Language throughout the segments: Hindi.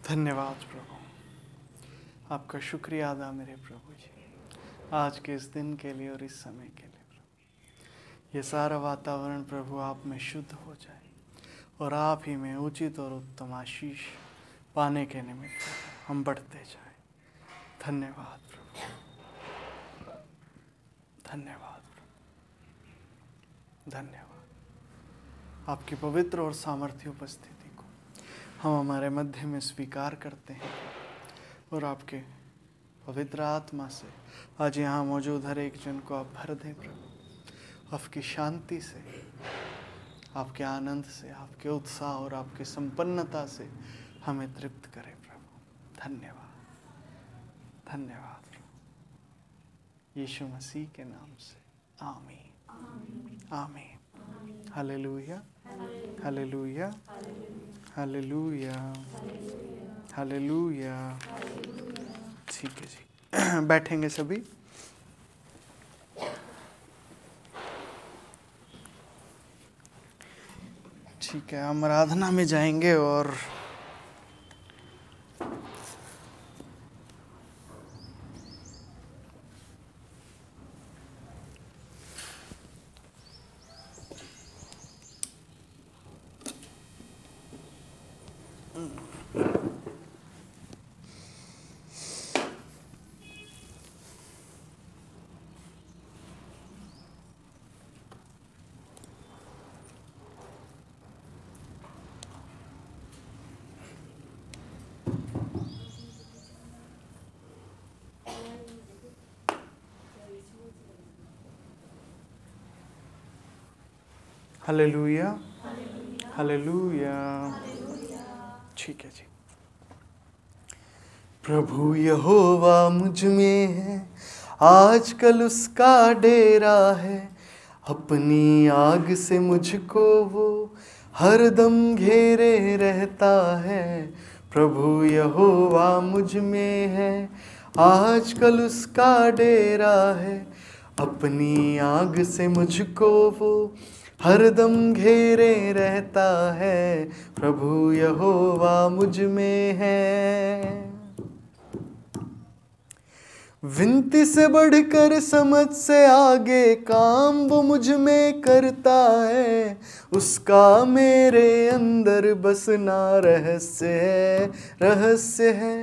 धन्यवाद प्रभु, आपका शुक्रिया अदा मेरे प्रभु जी, आज के इस दिन के लिए और इस समय के लिए प्रभु। ये सारा वातावरण प्रभु आप में शुद्ध हो जाए और आप ही में उचित और उत्तम आशीष पाने के निमित्त हम बढ़ते जाएं। धन्यवाद प्रभु, धन्यवाद प्रभु, धन्यवाद। आपकी पवित्र और सामर्थ्य उपस्थिति को हम हमारे मध्य में स्वीकार करते हैं और आपके पवित्र आत्मा से आज यहाँ मौजूद हर एक जन को आप भर दें प्रभु। आपकी शांति से, आपके आनंद से, आपके उत्साह और आपकी संपन्नता से हमें तृप्त करें प्रभु। धन्यवाद, धन्यवाद प्रभु, यीशु मसीह के नाम से आमीन, आमीन। Hallelujah, hallelujah, hallelujah, hallelujah. ठीक है जी, बैठेंगे सभी। ठीक है, हम आराधना में जाएंगे और हालेलुया, हालेलुया। ठीक है जी। प्रभु यहोवा मुझ में है, आजकल उसका डेरा है। अपनी आग से मुझको वो हरदम घेरे रहता है। प्रभु यहोवा मुझ में है, आजकल उसका डेरा है। अपनी आग से मुझको वो हरदम घेरे रहता है। प्रभु यहोवा मुझ में है। विनती से बढ़कर समझ से आगे काम वो मुझ में करता है। उसका मेरे अंदर बसना रहस्य है, रहस्य है।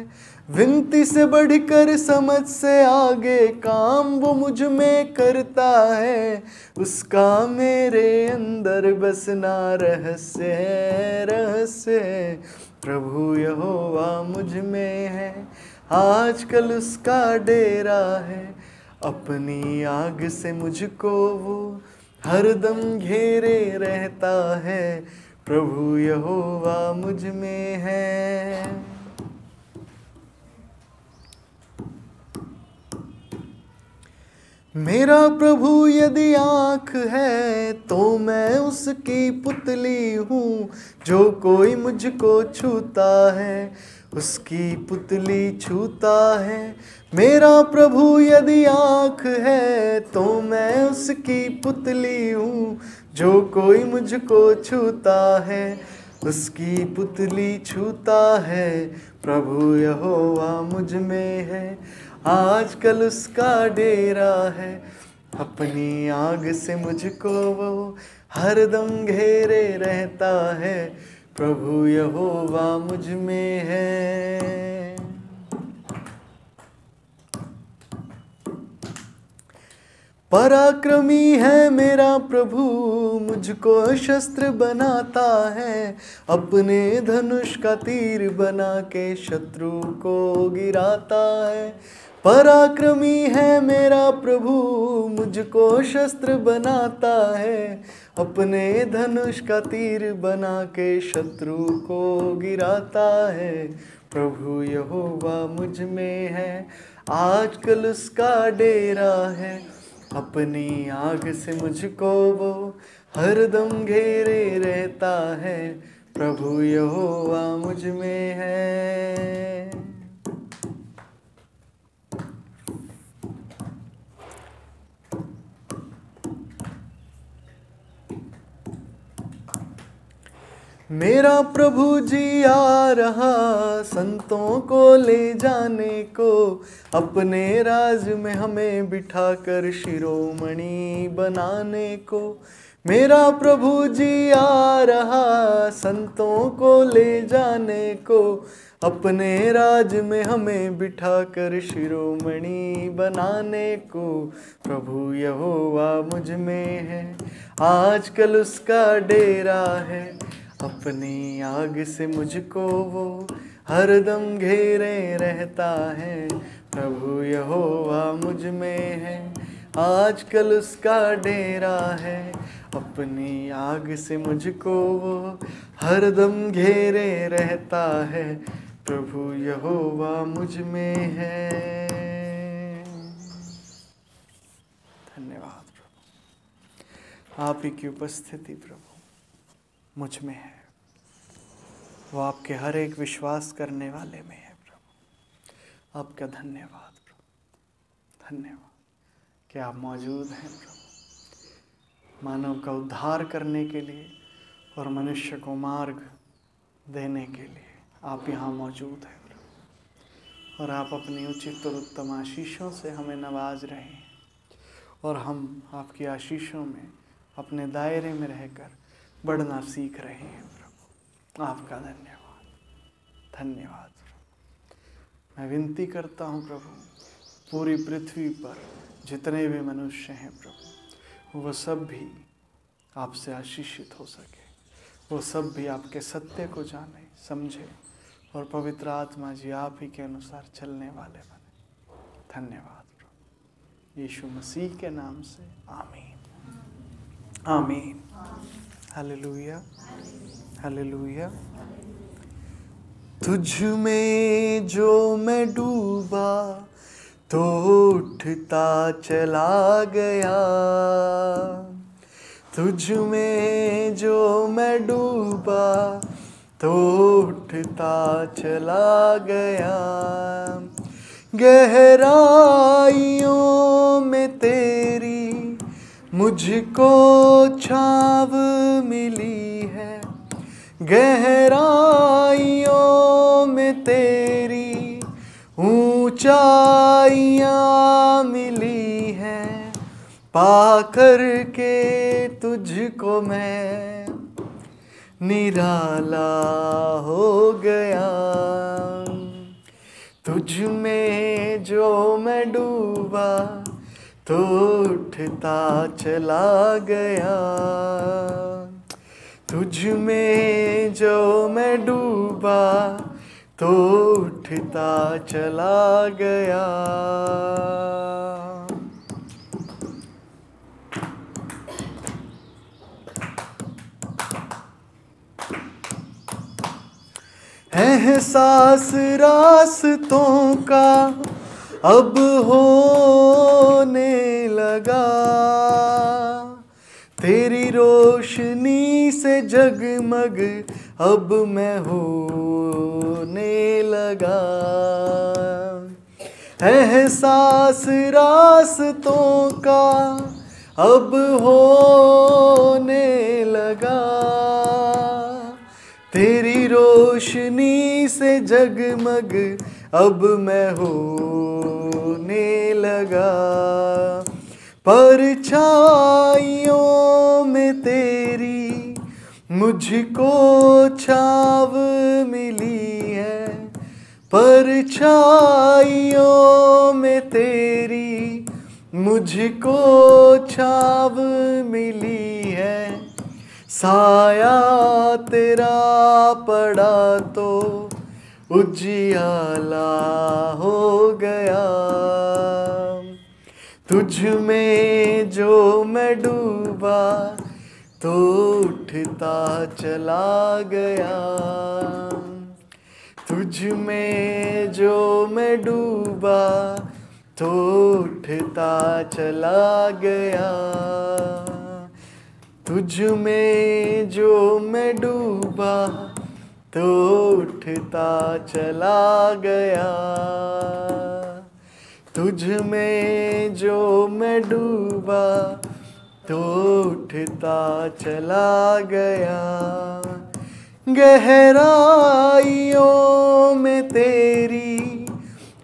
विनती से बढ़कर समझ से आगे काम वो मुझ में करता है। उसका मेरे अंदर बसना रहस्य है, रहस्य है। प्रभु यहोवा मुझ में है, आजकल उसका डेरा है। अपनी आग से मुझको वो हरदम घेरे रहता है। प्रभु यहोवा मुझ में है। मेरा प्रभु यदि आँख है तो मैं उसकी पुतली हूँ। जो कोई मुझको छूता है उसकी पुतली छूता है। मेरा प्रभु यदि आँख है तो मैं उसकी पुतली हूँ। जो कोई मुझको छूता है उसकी पुतली छूता है। प्रभु यहोवा मुझ में है, आजकल उसका डेरा है। अपनी आग से मुझको वो हरदम घेरे रहता है। प्रभु यहोवा मुझ में है। पराक्रमी है मेरा प्रभु, मुझको शस्त्र बनाता है। अपने धनुष का तीर बना के शत्रु को गिराता है। पराक्रमी है मेरा प्रभु, मुझको शस्त्र बनाता है। अपने धनुष का तीर बना के शत्रु को गिराता है। प्रभु यहोवा मुझ में है, आजकल उसका डेरा है। अपनी आग से मुझको वो हरदम घेरे रहता है। प्रभु यहोवा मुझ में है। मेरा प्रभु जी आ रहा संतों को ले जाने को, अपने राज में हमें बिठाकर शिरोमणि बनाने को। मेरा प्रभु जी आ रहा संतों को ले जाने को, अपने राज में हमें बिठाकर शिरोमणि बनाने को। प्रभु यहोवा मुझ में है, आजकल उसका डेरा है, अपनी आग से मुझको वो हरदम घेरे रहता है। प्रभु यहोवा मुझ में है, आजकल उसका डेरा है, अपनी आग से मुझको वो हरदम घेरे रहता है। प्रभु यहोवा मुझ में है। धन्यवाद प्रभु, आप ही की उपस्थिति प्रभु मुझ में है, वो आपके हर एक विश्वास करने वाले में है प्रभु। आपका धन्यवाद प्रभु, धन्यवाद कि आप मौजूद हैं प्रभु, मानव का उद्धार करने के लिए और मनुष्य को मार्ग देने के लिए आप यहाँ मौजूद हैं प्रभु। और आप अपनी उचित और उत्तम आशीषों से हमें नवाज रहे हैं, और हम आपकी आशीषों में अपने दायरे में रहकर बढ़ना सीख रहे हैं प्रभु। आपका धन्यवाद, धन्यवाद प्रभु। मैं विनती करता हूँ प्रभु, पूरी पृथ्वी पर जितने भी मनुष्य हैं प्रभु, वो सब भी आपसे आशीषित हो सके, वो सब भी आपके सत्य को जाने समझे और पवित्र आत्मा जी आप ही के अनुसार चलने वाले बने। धन्यवाद प्रभु, यीशु मसीह के नाम से आमीन, आमीन। Hallelujah, hallelujah. तुझ में जो मैं डूबा तो उठता चला गया, तुझ में जो मैं डूबा तो उठता चला गया। गहराइयों में तेरी मुझको छाव मिली है, गहराइयों में तेरी ऊंचाइयाँ मिली हैं। पाकर के तुझको मैं निराला हो गया, तुझ में जो मैं डूबा तो उठता चला गया, तुझ में जो मैं डूबा तो उठता चला गया। एहसास रास्तों का अब होने लगा, तेरी रोशनी से जगमग अब मैं होने लगा। एहसास रास्तों का अब होने लगा, तेरी रोशनी से जगमग अब मैं होने लगा। परछाइयों में तेरी मुझको छाव मिली है, परछाइयों में तेरी मुझको छाव मिली है। साया तेरा पड़ा तो उजियाला हो गया, तुझ में जो मैं डूबा तो उठता चला गया, तुझ में जो मैं डूबा तो उठता चला गया, तुझ में जो मैं डूबा तो उठता चला गया, तुझ में जो मैं डूबा तो उठता चला गया। गहराइयों में तेरी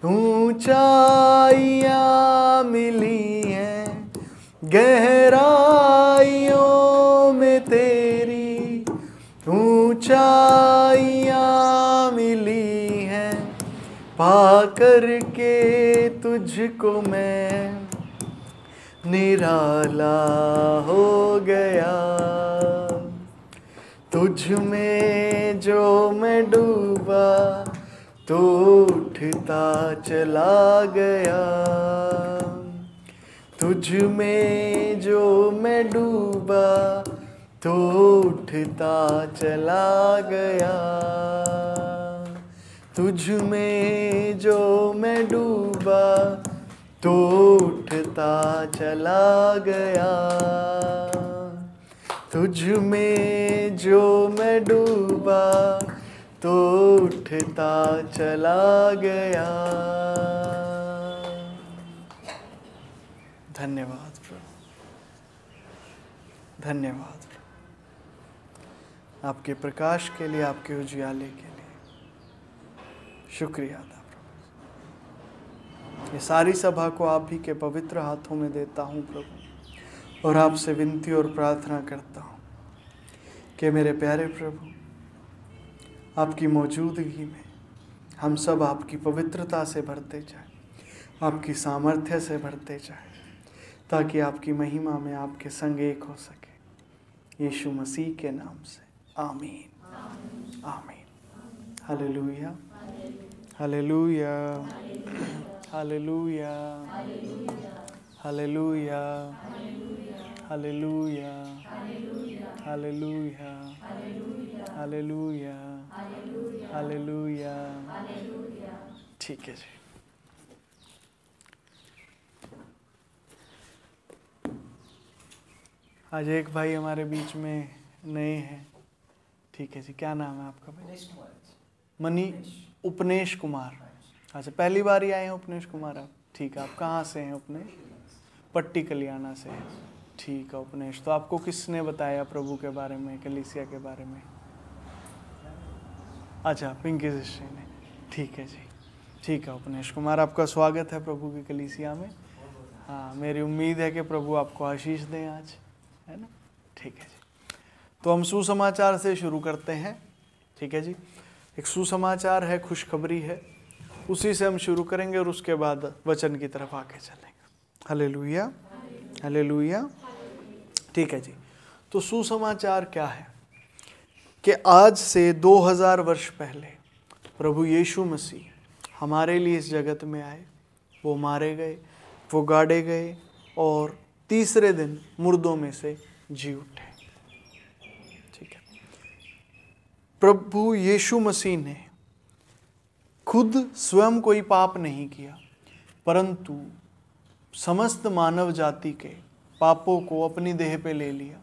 ऊंचाइयाँ मिली हैं, गहराइयों में तेरी ऊंचाइयाँ मिली हैं। पा कर के तुझको मैं निराला हो गया, तुझ में जो मैं डूबा तो उठता चला गया, तुझ में जो मैं डूबा तो उठता चला गया, तुझ में जो मैं डूबा तो उठता चला गया, तुझ में जो मैं डूबा तो उठता चला गया। धन्यवाद प्रभु, धन्यवाद प्रभु, आपके प्रकाश के लिए, आपके उजियाले के लिए शुक्रिया अदा प्रभु। ये सारी सभा को आप ही के पवित्र हाथों में देता हूँ प्रभु, और आपसे विनती और प्रार्थना करता हूँ कि मेरे प्यारे प्रभु, आपकी मौजूदगी में हम सब आपकी पवित्रता से भरते जाएं, आपकी सामर्थ्य से भरते जाएं, ताकि आपकी महिमा में आपके संग एक हो सके। यीशु मसीह के नाम से आमीन, आमीन। Hallelujah, hallelujah, hallelujah, hallelujah, hallelujah, hallelujah, hallelujah, hallelujah. ठीक है जी। आज एक भाई हमारे बीच में नए हैं। ठीक है जी, क्या नाम है आपका भाई? उपनेश कुमार। अच्छा, पहली बार ही आए हैं उपनेश कुमार आप? ठीक है, आप कहाँ से हैं उपनेश? पट्टी कलियाना से हैं। ठीक है उपनेश, तो आपको किसने बताया प्रभु के बारे में, कलीसिया के बारे में? अच्छा, पिंकी सिस्टर ने। ठीक है जी, ठीक है उपनेश कुमार, आपका स्वागत है प्रभु की कलीसिया में। हाँ, मेरी उम्मीद है कि प्रभु आपको आशीष दें आज, है ना? ठीक है जी, तो हम सुसमाचार से शुरू करते हैं। ठीक है जी, एक सुसमाचार है, खुशखबरी है, उसी से हम शुरू करेंगे और उसके बाद वचन की तरफ आगे चलेंगे। Hallelujah, hallelujah. ठीक है जी, तो सुसमाचार क्या है कि आज से 2000 वर्ष पहले प्रभु यीशु मसीह हमारे लिए इस जगत में आए, वो मारे गए, वो गाड़े गए और तीसरे दिन मुर्दों में से जी उठे। ठीक है, प्रभु यीशु मसीह ने खुद स्वयं कोई पाप नहीं किया, परंतु समस्त मानव जाति के पापों को अपनी देह पे ले लिया,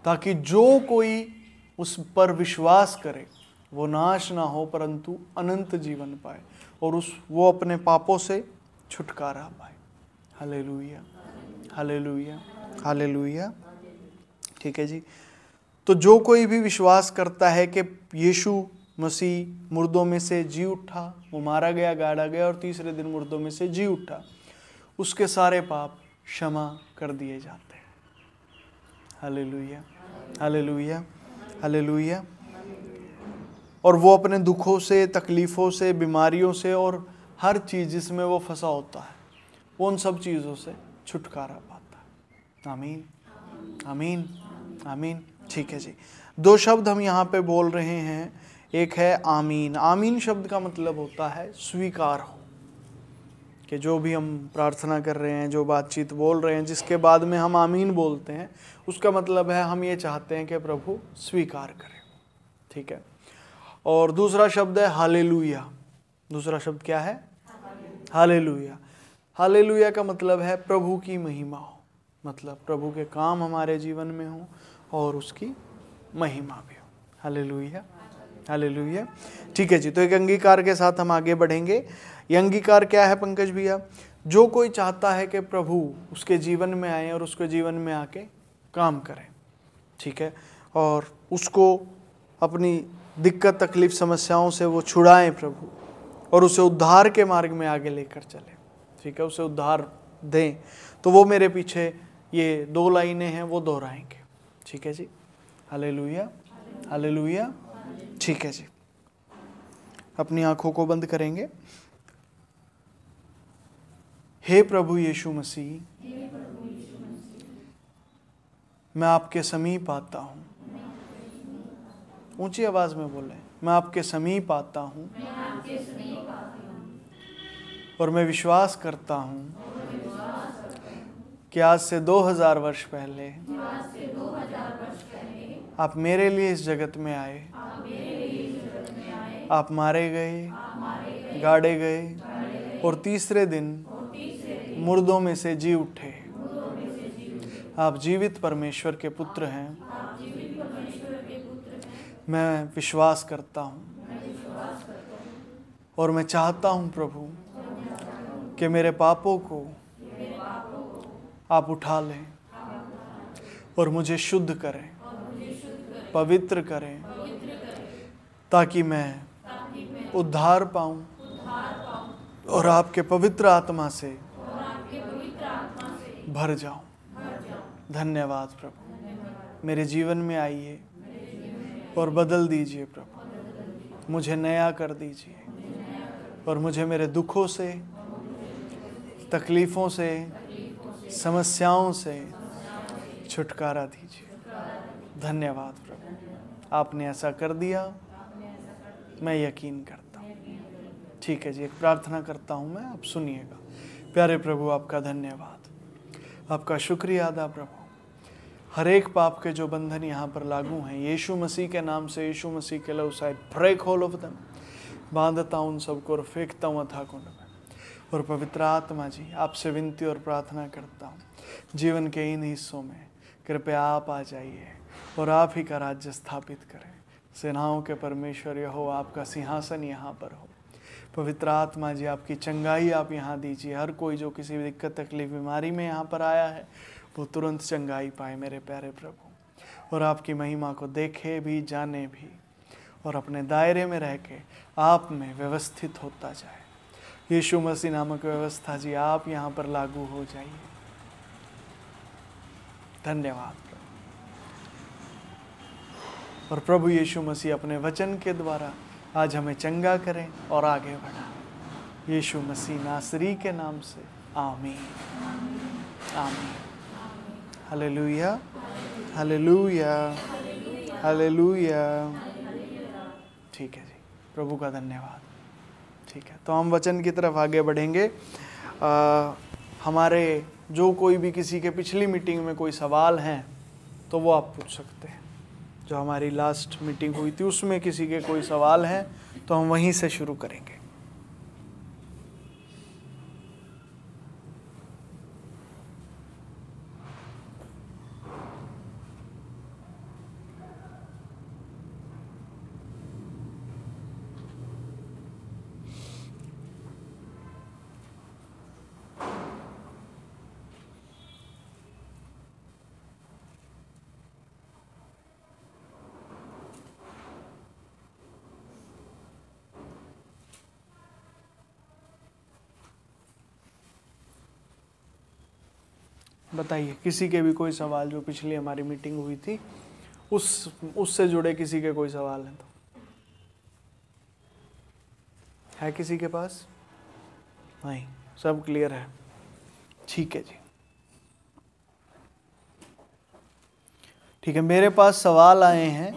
ताकि जो कोई उस पर विश्वास करे वो नाश ना हो परंतु अनंत जीवन पाए, और वो अपने पापों से छुटकारा पाए। Hallelujah, hallelujah, hallelujah. ठीक है जी, तो जो कोई भी विश्वास करता है कि यीशु मसीह मुर्दों में से जी उठा, वो मारा गया, गाड़ा गया और तीसरे दिन मुर्दों में से जी उठा, उसके सारे पाप क्षमा कर दिए जाते हैं। Hallelujah, hallelujah, hallelujah. और वो अपने दुखों से, तकलीफ़ों से, बीमारियों से और हर चीज़ जिसमें वो फंसा होता है, वो उन सब चीज़ों से छुटकारा पाता है। आमीन, आमीन, आमीन। ठीक है जी, दो शब्द हम यहाँ पे बोल रहे हैं, एक है आमीन। आमीन शब्द का मतलब होता है स्वीकार हो, कि जो भी हम प्रार्थना कर रहे हैं, जो बातचीत बोल रहे हैं, जिसके बाद में हम आमीन बोलते हैं, उसका मतलब है हम ये चाहते हैं कि प्रभु स्वीकार करें। ठीक है, और दूसरा शब्द है हालेलुया। दूसरा शब्द क्या है? हालेलुया। हालेलुया का मतलब है प्रभु की महिमा हो, मतलब प्रभु के काम हमारे जीवन में हो और उसकी महिमा भी हो। Hallelujah, hallelujah. ठीक है जी, तो एक अंगीकार के साथ हम आगे बढ़ेंगे। ये अंगीकार क्या है पंकज भैया? जो कोई चाहता है कि प्रभु उसके जीवन में आए और उसके जीवन में आके काम करें, ठीक है, और उसको अपनी दिक्कत तकलीफ समस्याओं से वो छुड़ाएं प्रभु, और उसे उद्धार के मार्ग में आगे लेकर चले। ठीक है, उसे उद्धार दें। तो वो मेरे पीछे ये 2 लाइनें हैं वो दोहराएंगे। ठीक है जी, हालेलुया हालेलुया। ठीक है जी, अपनी आंखों को बंद करेंगे। हे प्रभु यीशु मसीह, मैं आपके समीप आता हूँ। ऊंची आवाज में बोले, मैं आपके समीप आता हूँ और मैं विश्वास करता हूँ कि आज से 2000 वर्ष पहले आप मेरे लिए इस जगत में आए। आप मारे गए, गाड़े गए और तीसरे दिन मुर्दों में से जी उठे। आप जीवित परमेश्वर के पुत्र हैं। मैं विश्वास करता हूँ और मैं चाहता हूँ प्रभु कि मेरे पापों को आप उठा लें और मुझे शुद्ध करें, पवित्र करें, ताकि मैं उद्धार पाऊं और आपके पवित्र आत्मा से भर जाऊं। धन्यवाद प्रभु, मेरे जीवन में आइए और बदल दीजिए प्रभु, मुझे नया कर दीजिए और मुझे मेरे दुखों से, तकलीफ़ों से, समस्याओं से छुटकारा दीजिए। धन्यवाद प्रभु, आपने ऐसा कर दिया, मैं यकीन करता हूँ। ठीक है जी, एक प्रार्थना करता हूँ मैं, आप सुनिएगा। प्यारे प्रभु, आपका धन्यवाद, आपका शुक्रिया अदा प्रभु। हर एक पाप के जो बंधन यहाँ पर लागू हैं, यीशु मसीह के नाम से, यीशु मसीह के लहू से ब्रेक ऑल ऑफ देम, बांधता हूँ उन सबको और फेंकता हूँ अथाह कुंड में। और पवित्र आत्मा जी, आपसे विनती और प्रार्थना करता हूँ, जीवन के इन हिस्सों में कृपया आप आ जाइए और आप ही का राज्य स्थापित करें। सेनाओं के परमेश्वर यहोवा, आपका सिंहासन यहाँ पर हो। पवित्र आत्मा जी, आपकी चंगाई आप यहाँ दीजिए। हर कोई जो किसी भी दिक्कत, तकलीफ, बीमारी में यहाँ पर आया है, वो तुरंत चंगाई पाए मेरे प्यारे प्रभु, और आपकी महिमा को देखे भी, जाने भी, और अपने दायरे में रह के आप में व्यवस्थित होता जाए। यीशु मसीह नामक व्यवस्था जी, आप यहाँ पर लागू हो जाइए। धन्यवाद प्रभु। और प्रभु यीशु मसीह अपने वचन के द्वारा आज हमें चंगा करें और आगे बढ़ाएं। यीशु मसीह नासरी के नाम से, आमीन आमीन। Hallelujah hallelujah hallelujah. ठीक है जी, प्रभु का धन्यवाद। ठीक है, तो हम वचन की तरफ आगे बढ़ेंगे। हमारे जो कोई भी किसी के पिछली मीटिंग में कोई सवाल हैं तो वो आप पूछ सकते हैं। जो हमारी लास्ट मीटिंग हुई थी उसमें किसी के कोई सवाल हैं तो हम वहीं से शुरू करेंगे। बताइए, किसी के भी कोई सवाल जो पिछली हमारी मीटिंग हुई थी उससे जुड़े किसी के कोई सवाल हैं तो है किसी के पास? नहीं, सब क्लियर है। ठीक है जी, ठीक है। मेरे पास सवाल आए हैं,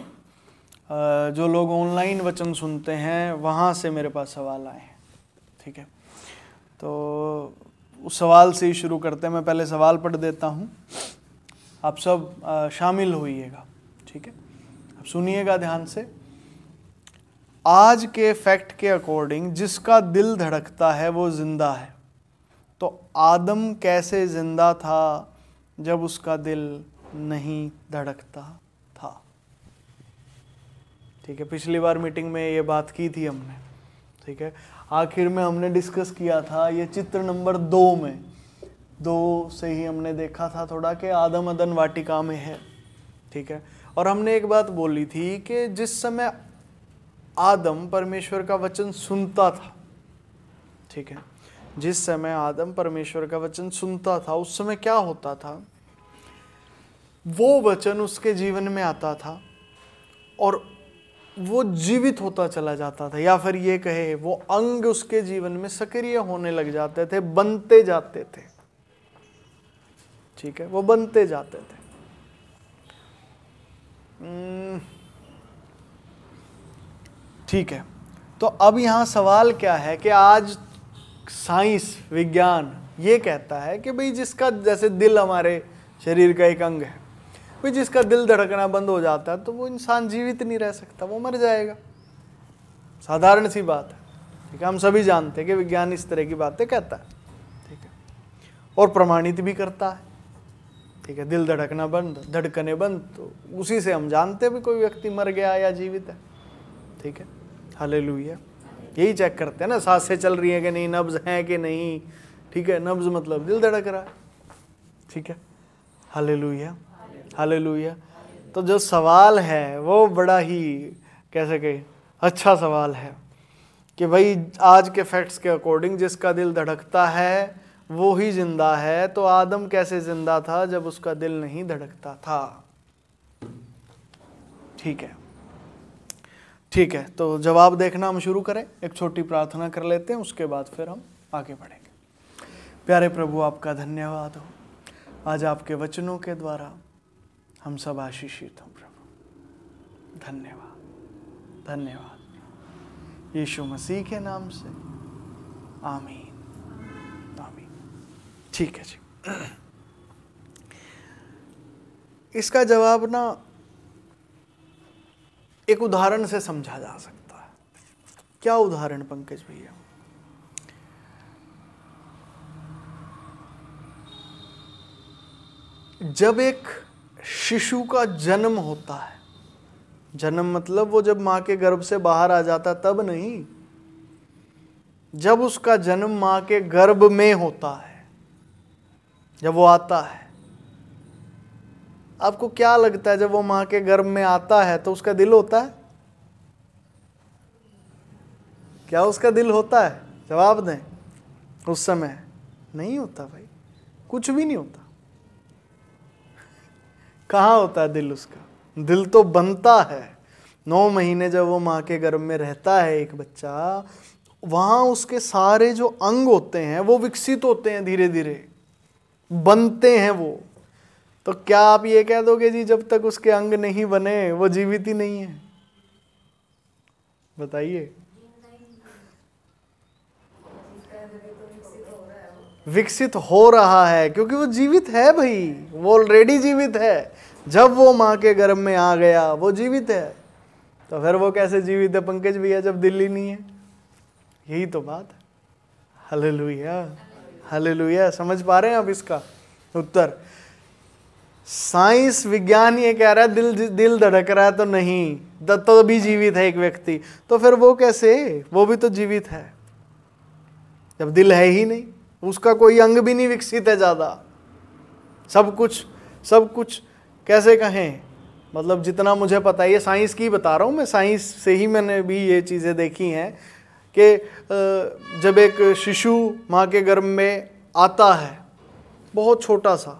जो लोग ऑनलाइन वचन सुनते हैं वहाँ से मेरे पास सवाल आए हैं। ठीक है, तो उस सवाल से ही शुरू करते हैं। मैं पहले सवाल पढ़ देता हूँ, आप सब शामिल होइएगा। ठीक है, अब सुनिएगा ध्यान से। आज के फैक्ट के अकॉर्डिंग जिसका दिल धड़कता है वो जिंदा है। तो आदम कैसे जिंदा था जब उसका दिल नहीं धड़कता था? ठीक है, पिछली बार मीटिंग में ये बात की थी हमने। ठीक है, आखिर में हमने डिस्कस किया था ये चित्र नंबर 2 में, 2 से ही हमने देखा था थोड़ा कि आदम अदन वाटिका में है। ठीक है, और हमने एक बात बोली थी कि जिस समय आदम परमेश्वर का वचन सुनता था, ठीक है, जिस समय आदम परमेश्वर का वचन सुनता था उस समय क्या होता था, वो वचन उसके जीवन में आता था और वो जीवित होता चला जाता था, या फिर ये कहे वो अंग उसके जीवन में सक्रिय होने लग जाते थे, बनते जाते थे, ठीक है, वो बनते जाते थे। ठीक है, तो अब यहाँ सवाल क्या है कि आज साइंस विज्ञान ये कहता है कि भाई जिसका जैसे दिल हमारे शरीर का एक अंग है, भाई जिसका दिल धड़कना बंद हो जाता है तो वो इंसान जीवित नहीं रह सकता, वो मर जाएगा। साधारण सी बात है, ठीक है, हम सभी जानते हैं कि विज्ञान इस तरह की बातें कहता है, ठीक है, और प्रमाणित भी करता है, ठीक है, दिल धड़कना बंद, धड़कने बंद, तो उसी से हम जानते हैं भी कोई व्यक्ति मर गया या जीवित है, ठीक है, हालेलुया। यही चेक करते हैं ना, सांसें चल रही हैं कि नहीं, नब्ज हैं कि नहीं, ठीक है, नब्ज मतलब दिल धड़क रहा है, ठीक है, हालेलुया हालेलुया। तो जो सवाल है वो बड़ा ही कैसे कहे अच्छा सवाल है कि भाई आज के फैक्ट्स के अकॉर्डिंग जिसका दिल धड़कता है वो ही जिंदा है, तो आदम कैसे जिंदा था जब उसका दिल नहीं धड़कता था? ठीक है, ठीक है, तो जवाब देखना हम शुरू करें। एक छोटी प्रार्थना कर लेते हैं, उसके बाद फिर हम आगे बढ़ेंगे। प्यारे प्रभु, आपका धन्यवाद हो, आज आपके वचनों के द्वारा हम सब आशीषित हों प्रभु। धन्यवाद धन्यवाद, यीशु मसीह के नाम से, आमीन आमीन। ठीक है जी, इसका जवाब ना एक उदाहरण से समझा जा सकता है। क्या उदाहरण पंकज भैया? जब एक शिशु का जन्म होता है, जन्म मतलब वो जब मां के गर्भ से बाहर आ जाता तब नहीं, जब उसका जन्म मां के गर्भ में होता है, जब वो आता है, आपको क्या लगता है जब वो मां के गर्भ में आता है तो उसका दिल होता है? क्या उसका दिल होता है? जवाब दें। उस समय नहीं होता भाई, कुछ भी नहीं होता। कहाँ होता है दिल उसका? दिल तो बनता है 9 महीने जब वो माँ के गर्भ में रहता है एक बच्चा, वहाँ उसके सारे जो अंग होते हैं वो विकसित होते हैं, धीरे धीरे बनते हैं वो। तो क्या आप ये कह दोगे जी जब तक उसके अंग नहीं बने वो जीवित ही नहीं है? बताइए। विकसित हो रहा है क्योंकि वो जीवित है भाई, वो ऑलरेडी जीवित है। जब वो माँ के गर्भ में आ गया वो जीवित है, तो फिर वो कैसे जीवित है पंकज भैया जब दिल ही नहीं है? यही तो बात है। Hallelujah hallelujah. समझ पा रहे हैं आप इसका उत्तर? साइंस विज्ञान ये कह रहा है दिल धड़क रहा है तो नहीं, तो भी जीवित है एक व्यक्ति, तो फिर वो कैसे? वो भी तो जीवित है जब दिल है ही नहीं, उसका कोई अंग भी नहीं विकसित है ज्यादा। सब कुछ कैसे कहें, मतलब जितना मुझे पता है, ये साइंस की बता रहा हूँ मैं, साइंस से ही मैंने भी ये चीज़ें देखी हैं कि जब एक शिशु माँ के गर्भ में आता है, बहुत छोटा सा,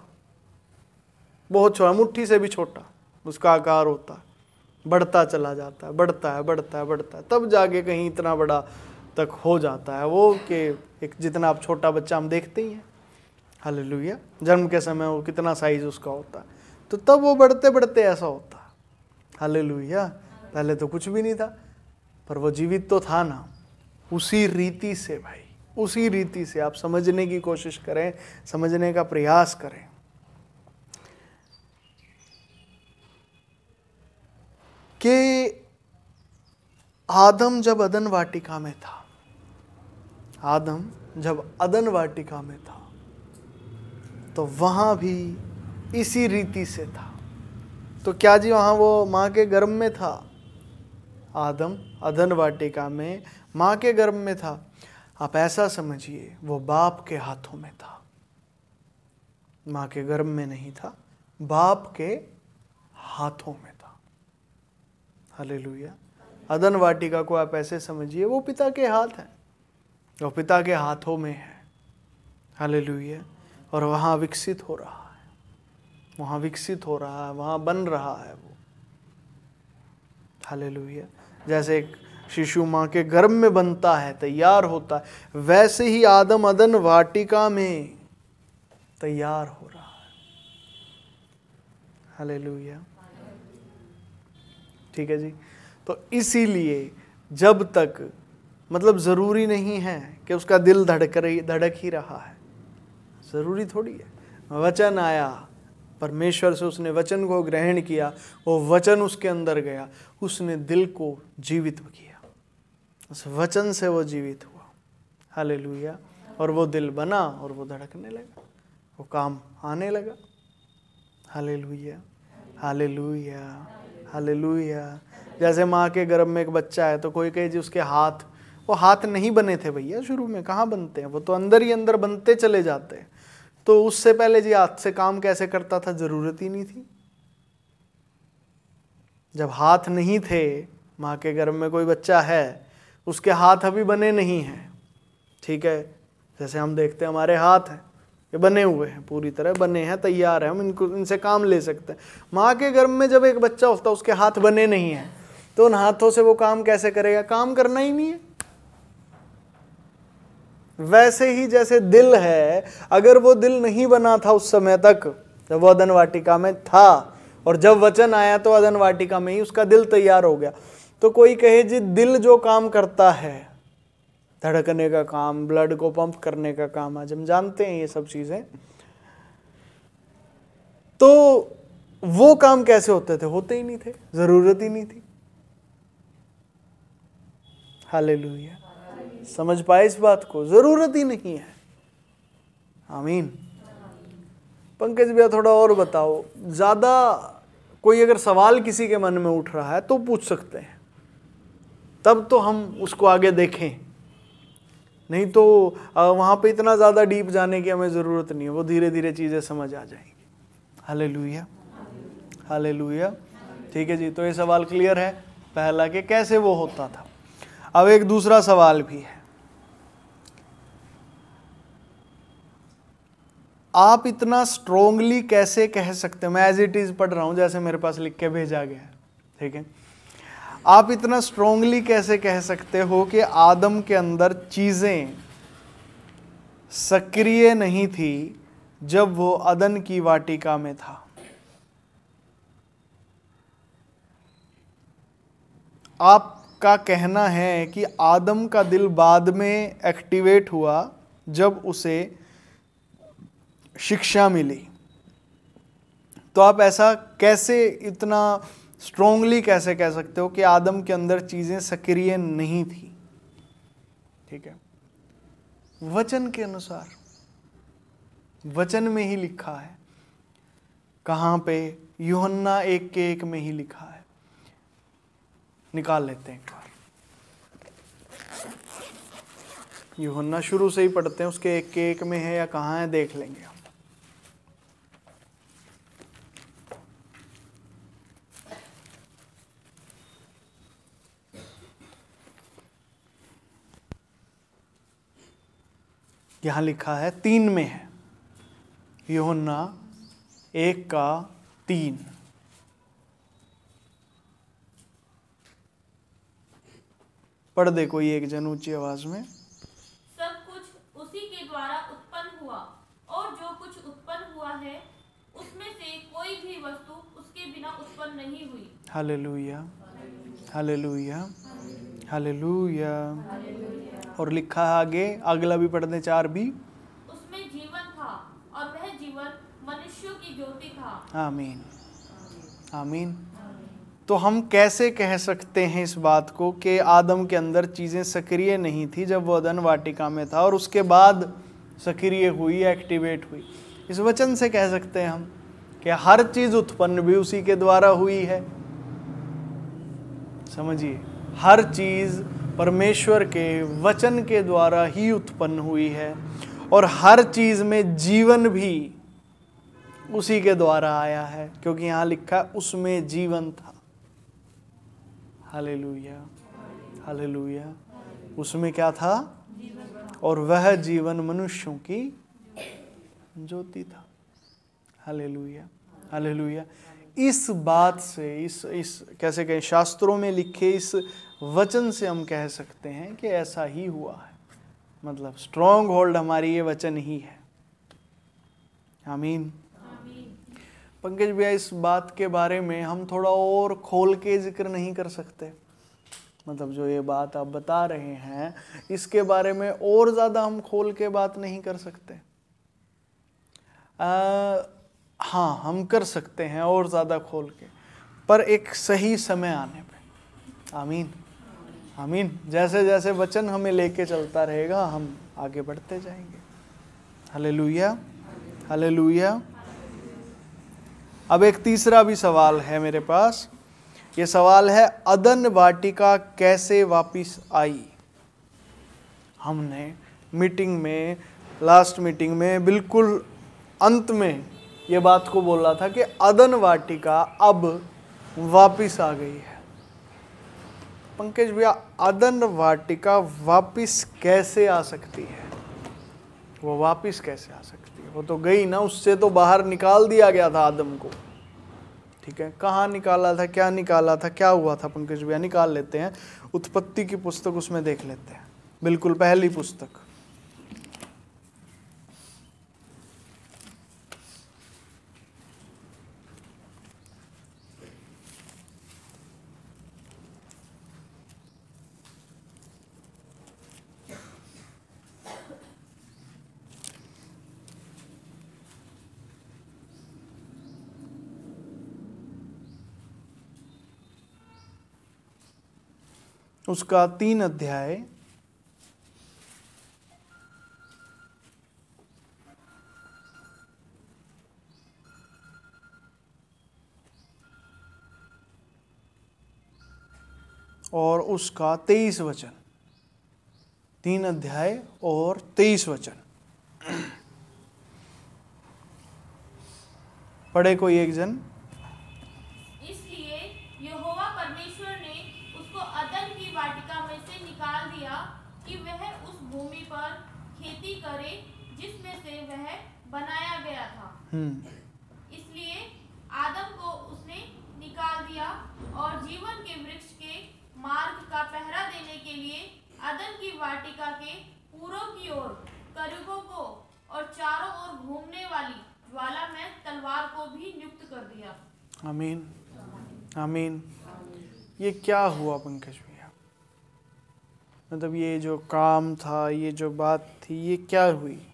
बहुत छोटा, मुट्ठी से भी छोटा उसका आकार होता है, बढ़ता चला जाता है, बढ़ता है बढ़ता है बढ़ता है, तब जाके कहीं इतना बड़ा तक हो जाता है वो कि एक जितना आप छोटा बच्चा हम देखते ही हैं। हालेलुया। जन्म के समय वो कितना साइज उसका होता है, तो तब वो बढ़ते बढ़ते ऐसा होता है। हालेलुया। पहले तो कुछ भी नहीं था, पर वो जीवित तो था ना। उसी रीति से भाई, उसी रीति से आप समझने की कोशिश करें, समझने का प्रयास करें। कि आदम जब अदन वाटिका में था, आदम जब अदन वाटिका में था तो वहां भी इसी रीति से था। तो क्या जी वहां वो माँ के गर्भ में था? आदम अदन वाटिका में माँ के गर्भ में था। आप ऐसा समझिए वो बाप के हाथों में था, माँ के गर्भ में नहीं था, बाप के हाथों में था। हालेलुया। अदन वाटिका को आप ऐसे समझिए, वो पिता के हाथ है, वो पिता के हाथों में है। हालेलुया। और वहाँ विकसित हो रहा है, वहाँ विकसित हो रहा है, वहाँ बन रहा है वो। हालेलुया। जैसे एक शिशु माँ के गर्भ में बनता है, तैयार होता है, वैसे ही आदम अदन वाटिका में तैयार हो रहा है। हालेलुया। ठीक है जी। तो इसीलिए जब तक, मतलब ज़रूरी नहीं है कि उसका दिल धड़क ही रहा है, ज़रूरी थोड़ी है। वचन आया, परमेश्वर से उसने वचन को ग्रहण किया, वो वचन उसके अंदर गया, उसने दिल को जीवित किया, उस वचन से वो जीवित हुआ। हालेलुया। और वो दिल बना और वो धड़कने लगा, वो काम आने लगा। Hallelujah, hallelujah, hallelujah. जैसे माँ के गर्भ में एक बच्चा है, तो कोई कहे जी उसके हाथ, वो हाथ नहीं बने थे भैया, शुरू में कहाँ बनते हैं, वो तो अंदर ही अंदर बनते चले जाते हैं। तो उससे पहले जी हाथ से काम कैसे करता था, जरूरत ही नहीं थी। जब हाथ नहीं थे, माँ के गर्भ में कोई बच्चा है, उसके हाथ अभी बने नहीं हैं, ठीक है। जैसे हम देखते हैं हमारे हाथ हैं, ये बने हुए हैं, पूरी तरह बने हैं, तैयार हैं, हम इनसे काम ले सकते हैं। माँ के गर्भ में जब एक बच्चा होता है, उसके हाथ बने नहीं हैं, तो उन हाथों से वो काम कैसे करेगा, काम करना ही नहीं है। वैसे ही जैसे दिल है, अगर वो दिल नहीं बना था उस समय तक जब वो अदन वाटिका में था, और जब वचन आया तो अदन वाटिका में ही उसका दिल तैयार हो गया। तो कोई कहे जी दिल जो काम करता है, धड़कने का काम, ब्लड को पंप करने का काम, आज हम जानते हैं ये सब चीजें, तो वो काम कैसे होते थे, होते ही नहीं थे, जरूरत ही नहीं थी। हालेलुया। समझ पाए इस बात को, जरूरत ही नहीं है। आमीन। पंकज भैया थोड़ा और बताओ, ज्यादा कोई अगर सवाल किसी के मन में उठ रहा है तो पूछ सकते हैं, तब तो हम उसको आगे देखें, नहीं तो वहां पे इतना ज्यादा डीप जाने की हमें जरूरत नहीं है, वो धीरे धीरे चीजें समझ आ जाएंगी। Hallelujah, hallelujah. ठीक है जी। तो ये सवाल क्लियर है पहला कि कैसे वो होता था। अब एक दूसरा सवाल भी है, आप इतना स्ट्रोंगली कैसे कह सकते हैं, मैं एज इट इज पढ़ रहा हूं जैसे मेरे पास लिख के भेजा गया है, ठीक है। आप इतना स्ट्रोंगली कैसे कह सकते हो कि आदम के अंदर चीजें सक्रिय नहीं थी जब वो अदन की वाटिका में था? आपका कहना है कि आदम का दिल बाद में एक्टिवेट हुआ जब उसे शिक्षा मिली। तो आप ऐसा कैसे इतना स्ट्रोंगली कैसे कह सकते हो कि आदम के अंदर चीजें सक्रिय नहीं थी? ठीक है, वचन के अनुसार, वचन में ही लिखा है। कहां पे? यूहन्ना 1:1 में ही लिखा है। निकाल लेते हैं एक बार, यूहन्ना शुरू से ही पढ़ते हैं, उसके 1:1 में है या कहाँ है देख लेंगे हम। यहां लिखा है 3 में है, यूहन्ना 1:3। पढ़ दे कोई एक जन ऊंची आवाज में। सब कुछ उसी के द्वारा उत्पन्न हुआ, और जो कुछ उत्पन्न हुआ है उसमें से कोई भी वस्तु उसके बिना उत्पन्न नहीं हुई। Hallelujah, hallelujah, hallelujah. और लिखा है आगे, अगला भी पढ़ दे 4 भी। उसमें जीवन था, और वह जीवन मनुष्यों की ज्योति था। आमीन, आमीन। तो हम कैसे कह सकते हैं इस बात को कि आदम के अंदर चीज़ें सक्रिय नहीं थी जब वो अदन वाटिका में था, और उसके बाद सक्रिय हुई, एक्टिवेट हुई? इस वचन से कह सकते हैं हम कि हर चीज़ उत्पन्न भी उसी के द्वारा हुई है। समझिए, हर चीज़ परमेश्वर के वचन के द्वारा ही उत्पन्न हुई है, और हर चीज़ में जीवन भी उसी के द्वारा आया है, क्योंकि यहाँ लिखा है उसमें जीवन था। Hallelujah, hallelujah. उसमें क्या था? और वह जीवन मनुष्यों की ज्योति था। Hallelujah, hallelujah. इस बात से, इस कैसे कहें, शास्त्रों में लिखे इस वचन से हम कह सकते हैं कि ऐसा ही हुआ है। मतलब स्ट्रॉन्ग होल्ड हमारी ये वचन ही है। आमीन। पंकज भैया, इस बात के बारे में हम थोड़ा और खोल के जिक्र नहीं कर सकते? मतलब जो ये बात आप बता रहे हैं, इसके बारे में और ज़्यादा हम खोल के बात नहीं कर सकते? हाँ, हम कर सकते हैं और ज़्यादा खोल के, पर एक सही समय आने पे। आमीन, आमीन। जैसे जैसे वचन हमें लेके चलता रहेगा, हम आगे बढ़ते जाएंगे। Hallelujah, hallelujah. अब एक तीसरा भी सवाल है मेरे पास। ये सवाल है, अदन वाटिका कैसे वापिस आई? हमने मीटिंग में, लास्ट मीटिंग में बिल्कुल अंत में ये बात को बोला था कि अदन वाटिका अब वापिस आ गई है। पंकज भैया, अदन वाटिका वापिस कैसे आ सकती है? वो वापिस कैसे आ सकती है? वो तो गई ना, उससे तो बाहर निकाल दिया गया था आदम को। ठीक है, कहाँ निकाला था, क्या निकाला था, क्या हुआ था? पंकज भैया निकाल लेते हैं, उत्पत्ति की पुस्तक उसमें देख लेते हैं, बिल्कुल पहली पुस्तक। उसका 3 अध्याय और उसका 23 वचन। 3 अध्याय और 23 वचन पढ़े कोई एक जन। इसलिए यहोवा परमेश्वर ने उसको अदन की वाटिका में से निकाल दिया कि वह उस भूमि पर खेती करे जिसमें से वह बनाया गया था। इसलिए आदम को उसने निकाल दिया और जीवन के वृक्ष के मार्ग का पहरा देने के लिए अदन की वाटिका के पूर्व की ओर करूबों को और चारों ओर घूमने वाली ज्वाला में तलवार को भी नियुक्त कर दिया। आमीन, आमीन। ये क्या हुआ पंकज भैया? मतलब ये जो काम था, ये जो बात थी, ये क्या हुई?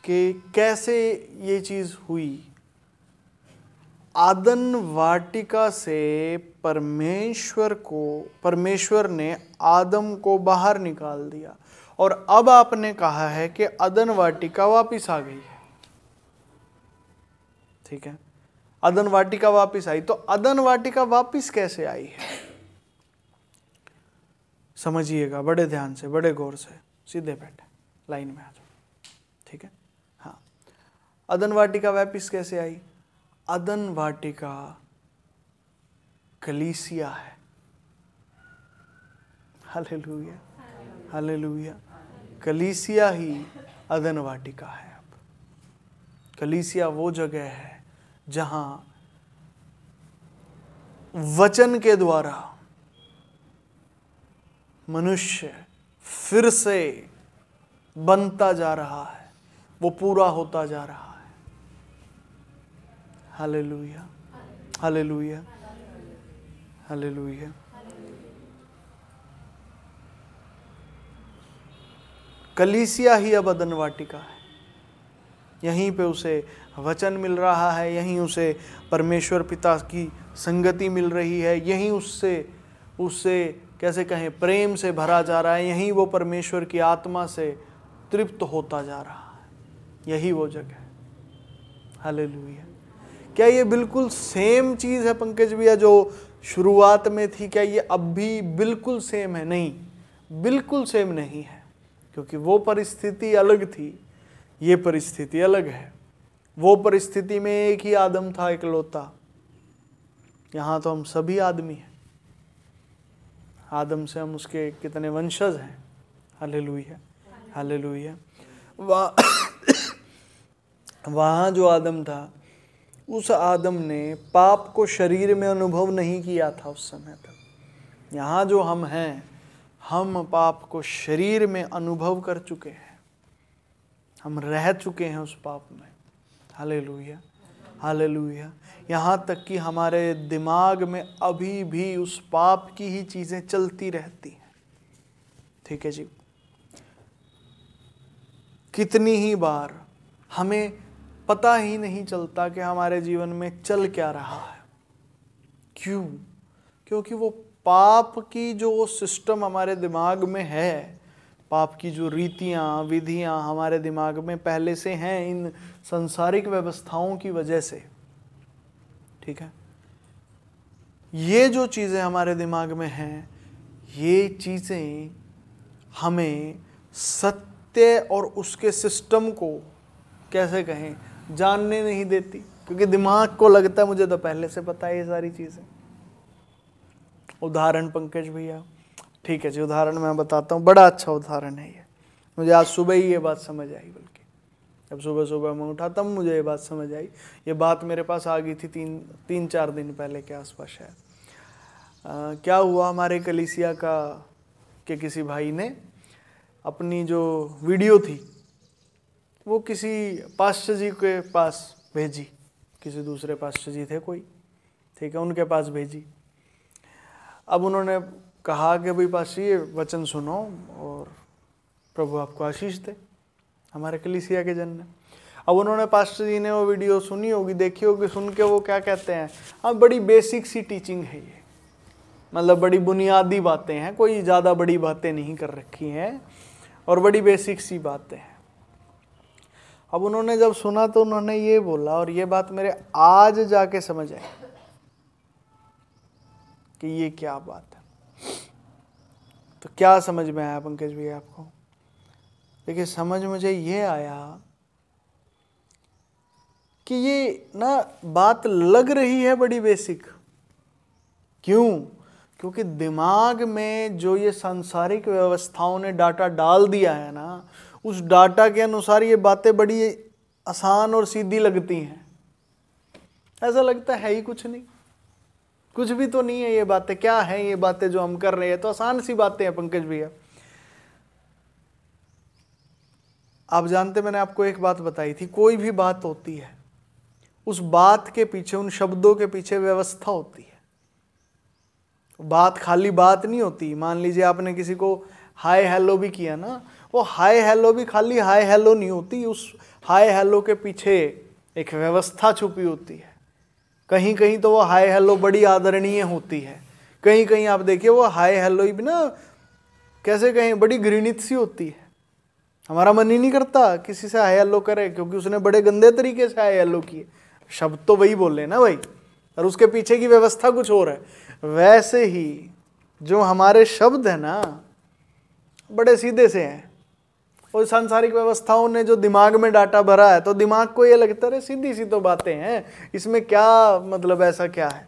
कि कैसे ये चीज हुई? आदन वाटिका से परमेश्वर ने आदम को बाहर निकाल दिया, और अब आपने कहा है कि अदन वाटिका वापिस आ गई है। ठीक है, अदन वाटिका वापिस आई, तो अदन वाटिका वापिस कैसे आई है? समझिएगा बड़े ध्यान से, बड़े गौर से, सीधे बैठे, लाइन में आ जाओ। ठीक है, हाँ। अदन वाटिका वापिस कैसे आई? अदन वाटिका कलीसिया है। Hallelujah, hallelujah. कलीसिया ही अदन वाटिका है। अब कलीसिया वो जगह है जहां वचन के द्वारा मनुष्य फिर से बनता जा रहा है, वो पूरा होता जा रहा है। Hallelujah, hallelujah, hallelujah. कलीसिया ही अब अदन वाटिका है। यहीं पे उसे वचन मिल रहा है, यहीं उसे परमेश्वर पिता की संगति मिल रही है, यहीं उससे कैसे कहें, प्रेम से भरा जा रहा है, यहीं वो परमेश्वर की आत्मा से तृप्त होता जा रहा है। यही वो जगह है। हालेलुया। क्या ये बिल्कुल सेम चीज़ है पंकज भैया जो शुरुआत में थी? क्या ये अब भी बिल्कुल सेम है? नहीं, बिल्कुल सेम नहीं है, क्योंकि वो परिस्थिति अलग थी, ये परिस्थिति अलग है। वो परिस्थिति में एक ही आदम था, इकलौता। यहाँ तो हम सभी आदमी हैं। आदम से हम उसके कितने वंशज हैं। Hallelujah, hallelujah. वहाँ जो आदम था, उस आदम ने पाप को शरीर में अनुभव नहीं किया था उस समय तक। यहाँ जो हम हैं, हम पाप को शरीर में अनुभव कर चुके हैं, हम रह चुके हैं उस पाप में। Hallelujah, hallelujah. यहाँ तक कि हमारे दिमाग में अभी भी उस पाप की ही चीज़ें चलती रहती हैं। ठीक है जी। कितनी ही बार हमें पता ही नहीं चलता कि हमारे जीवन में चल क्या रहा है। क्यों? क्योंकि वो पाप की जो सिस्टम हमारे दिमाग में है, पाप की जो रीतियाँ विधियाँ हमारे दिमाग में पहले से हैं, इन संसारिक व्यवस्थाओं की वजह से। ठीक है, ये जो चीज़ें हमारे दिमाग में हैं, ये चीज़ें हमें सत्य और उसके सिस्टम को कैसे कहें, जानने नहीं देती। क्योंकि दिमाग को लगता है मुझे तो पहले से पता है ये सारी चीज़ें। उदाहरण पंकज भैया, ठीक है जी, उदाहरण मैं बताता हूँ। बड़ा अच्छा उदाहरण है ये। मुझे आज सुबह ही ये बात समझ आई, बल्कि जब सुबह सुबह मैं उठा तब मुझे ये बात समझ आई। ये बात मेरे पास आ गई थी तीन चार दिन पहले के आसपास शायद। क्या हुआ, हमारे कलीसिया के किसी भाई ने अपनी जो वीडियो थी वो किसी पास्टर जी के पास भेजी। किसी दूसरे पास्टर जी थे कोई, ठीक है, उनके पास भेजी। अब उन्होंने कहा कि भाई पास्टर ये वचन सुनो और प्रभु आपको आशीष दे, हमारे कलीसिया के जन ने। अब उन्होंने, पास्टर जी ने वो वीडियो सुनी होगी, देखी होगी, सुन के वो क्या कहते हैं, हाँ बड़ी बेसिक सी टीचिंग है ये, मतलब बड़ी बुनियादी बातें हैं, कोई ज़्यादा बड़ी बातें नहीं कर रखी हैं और बड़ी बेसिक सी बातें हैं। अब उन्होंने जब सुना तो उन्होंने ये बोला, और ये बात मेरे आज जाके समझ आई कि ये क्या बात है। तो क्या समझ में आया पंकज भैया आपको? देखिए, समझ मुझे ये आया कि ये ना बात लग रही है बड़ी बेसिक। क्यों? क्योंकि दिमाग में जो ये सांसारिक व्यवस्थाओं ने डाटा डाल दिया है ना, उस डाटा के अनुसार ये बातें बड़ी आसान और सीधी लगती हैं। ऐसा लगता है ही कुछ नहीं, कुछ भी तो नहीं है ये बातें। क्या है ये बातें जो हम कर रहे हैं? तो आसान सी बातें हैं पंकज भैया। आप जानते, मैंने आपको एक बात बताई थी, कोई भी बात होती है उस बात के पीछे, उन शब्दों के पीछे व्यवस्था होती है। बात खाली बात नहीं होती। मान लीजिए आपने किसी को हाय हेलो भी किया ना, वो हाय हेलो भी खाली हाय हेलो नहीं होती। उस हाय हेलो के पीछे एक व्यवस्था छुपी होती है। कहीं कहीं तो वो हाय हेलो बड़ी आदरणीय होती है, कहीं कहीं आप देखिए वो हाय हेलो भी ना, कैसे कहें, बड़ी घृणित सी होती है। हमारा मन ही नहीं करता किसी से हाय हेलो करे, क्योंकि उसने बड़े गंदे तरीके से हाय हेलो किए। शब्द तो वही बोले ना भाई, और उसके पीछे की व्यवस्था कुछ और है। वैसे ही जो हमारे शब्द है ना, बड़े सीधे से हैं। और सांसारिक व्यवस्थाओं ने जो दिमाग में डाटा भरा है, तो दिमाग को ये लगता है सीधी सी तो बातें हैं, इसमें क्या मतलब, ऐसा क्या है।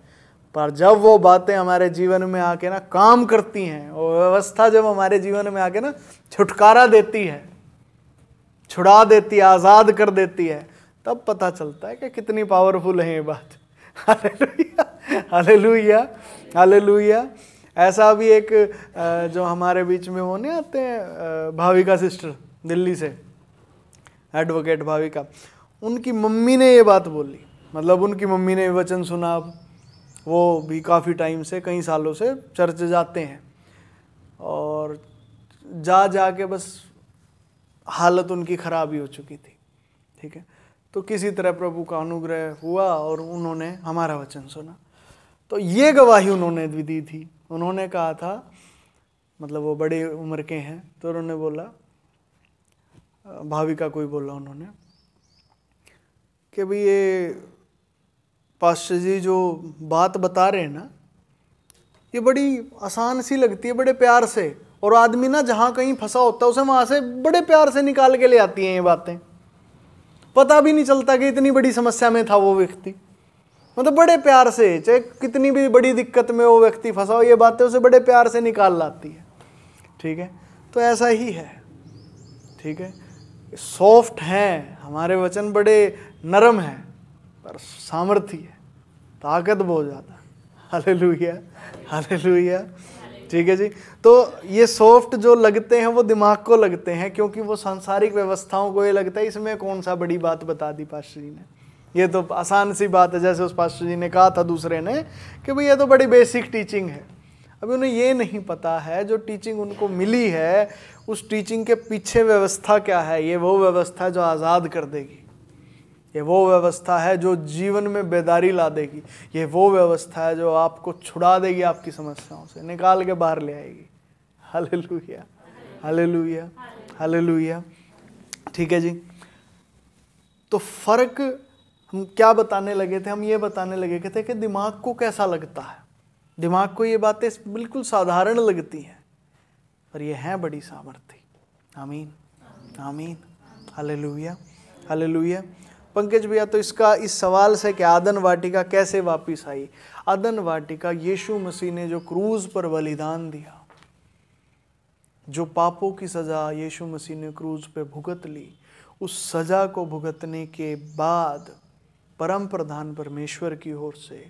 पर जब वो बातें हमारे जीवन में आके ना काम करती हैं, और व्यवस्था जब हमारे जीवन में आके ना छुटकारा देती है, छुड़ा देती है, आज़ाद कर देती है, तब पता चलता है कि कितनी पावरफुल है ये बात। Hallelujah, hallelujah, hallelujah. ऐसा भी एक जो हमारे बीच में वो नहीं आते हैं, भाविका सिस्टर दिल्ली से, एडवोकेट भाविका, उनकी मम्मी ने ये बात बोली। मतलब उनकी मम्मी ने वचन सुना। वो भी काफ़ी टाइम से, कई सालों से चर्च जाते हैं, और जा के बस हालत उनकी ख़राब ही हो चुकी थी। ठीक है, तो किसी तरह प्रभु का अनुग्रह हुआ और उन्होंने हमारा वचन सुना। तो ये गवाही उन्होंने भी दी थी। उन्होंने कहा था, मतलब वो बड़े उम्र के हैं, तो उन्होंने बोला, भाविका को ही बोला उन्होंने कि भाई ये पास्टर जी जो बात बता रहे हैं ना, ये बड़ी आसान सी लगती है, बड़े प्यार से, और आदमी ना जहाँ कहीं फंसा होता है उसे वहाँ से बड़े प्यार से निकाल के ले आती हैं ये बातें। पता भी नहीं चलता कि इतनी बड़ी समस्या में था वो व्यक्ति। मतलब बड़े प्यार से, चाहे कितनी भी बड़ी दिक्कत में वो व्यक्ति फंसा हो, ये बातें उसे बड़े प्यार से निकाल लाती है। ठीक है, तो ऐसा ही है। ठीक है, सॉफ्ट हैं हमारे वचन, बड़े नरम हैं, पर सामर्थ्य है, ताकत बहुत ज़्यादा। Hallelujah, hallelujah. ठीक है जी। तो ये सॉफ्ट जो लगते हैं वो दिमाग को लगते हैं, क्योंकि वो सांसारिक व्यवस्थाओं को ये लगता है इसमें कौन सा बड़ी बात बता दी पास्टर जी ने, ये तो आसान सी बात है। जैसे उस पास्टर जी ने कहा था दूसरे ने कि भाई ये तो बड़ी बेसिक टीचिंग है। अभी उन्हें ये नहीं पता है जो टीचिंग उनको मिली है, उस टीचिंग के पीछे व्यवस्था क्या है। ये वो व्यवस्था जो आज़ाद कर देगी, ये वो व्यवस्था है जो जीवन में बेदारी ला देगी, ये वो व्यवस्था है जो आपको छुड़ा देगी आपकी समस्याओं से, निकाल के बाहर ले आएगी। Hallelujah, hallelujah, hallelujah. ठीक है जी। तो फर्क हम क्या बताने लगे थे? हम ये बताने लगे थे कि दिमाग को कैसा लगता है। दिमाग को ये बातें बिल्कुल साधारण लगती हैं, पर ये हैं बड़ी सामर्थ्य। आमीन, आमीन, हालेलुया, हालेलुया। पंकज भैया, तो इसका इस सवाल से कि आदन वाटिका कैसे वापिस आई? आदन वाटिका यीशु मसीह ने जो क्रूज पर बलिदान दिया, जो पापों की सज़ा यीशु मसीह ने क्रूज पे भुगत ली, उस सज़ा को भुगतने के बाद परम प्रधान परमेश्वर की ओर से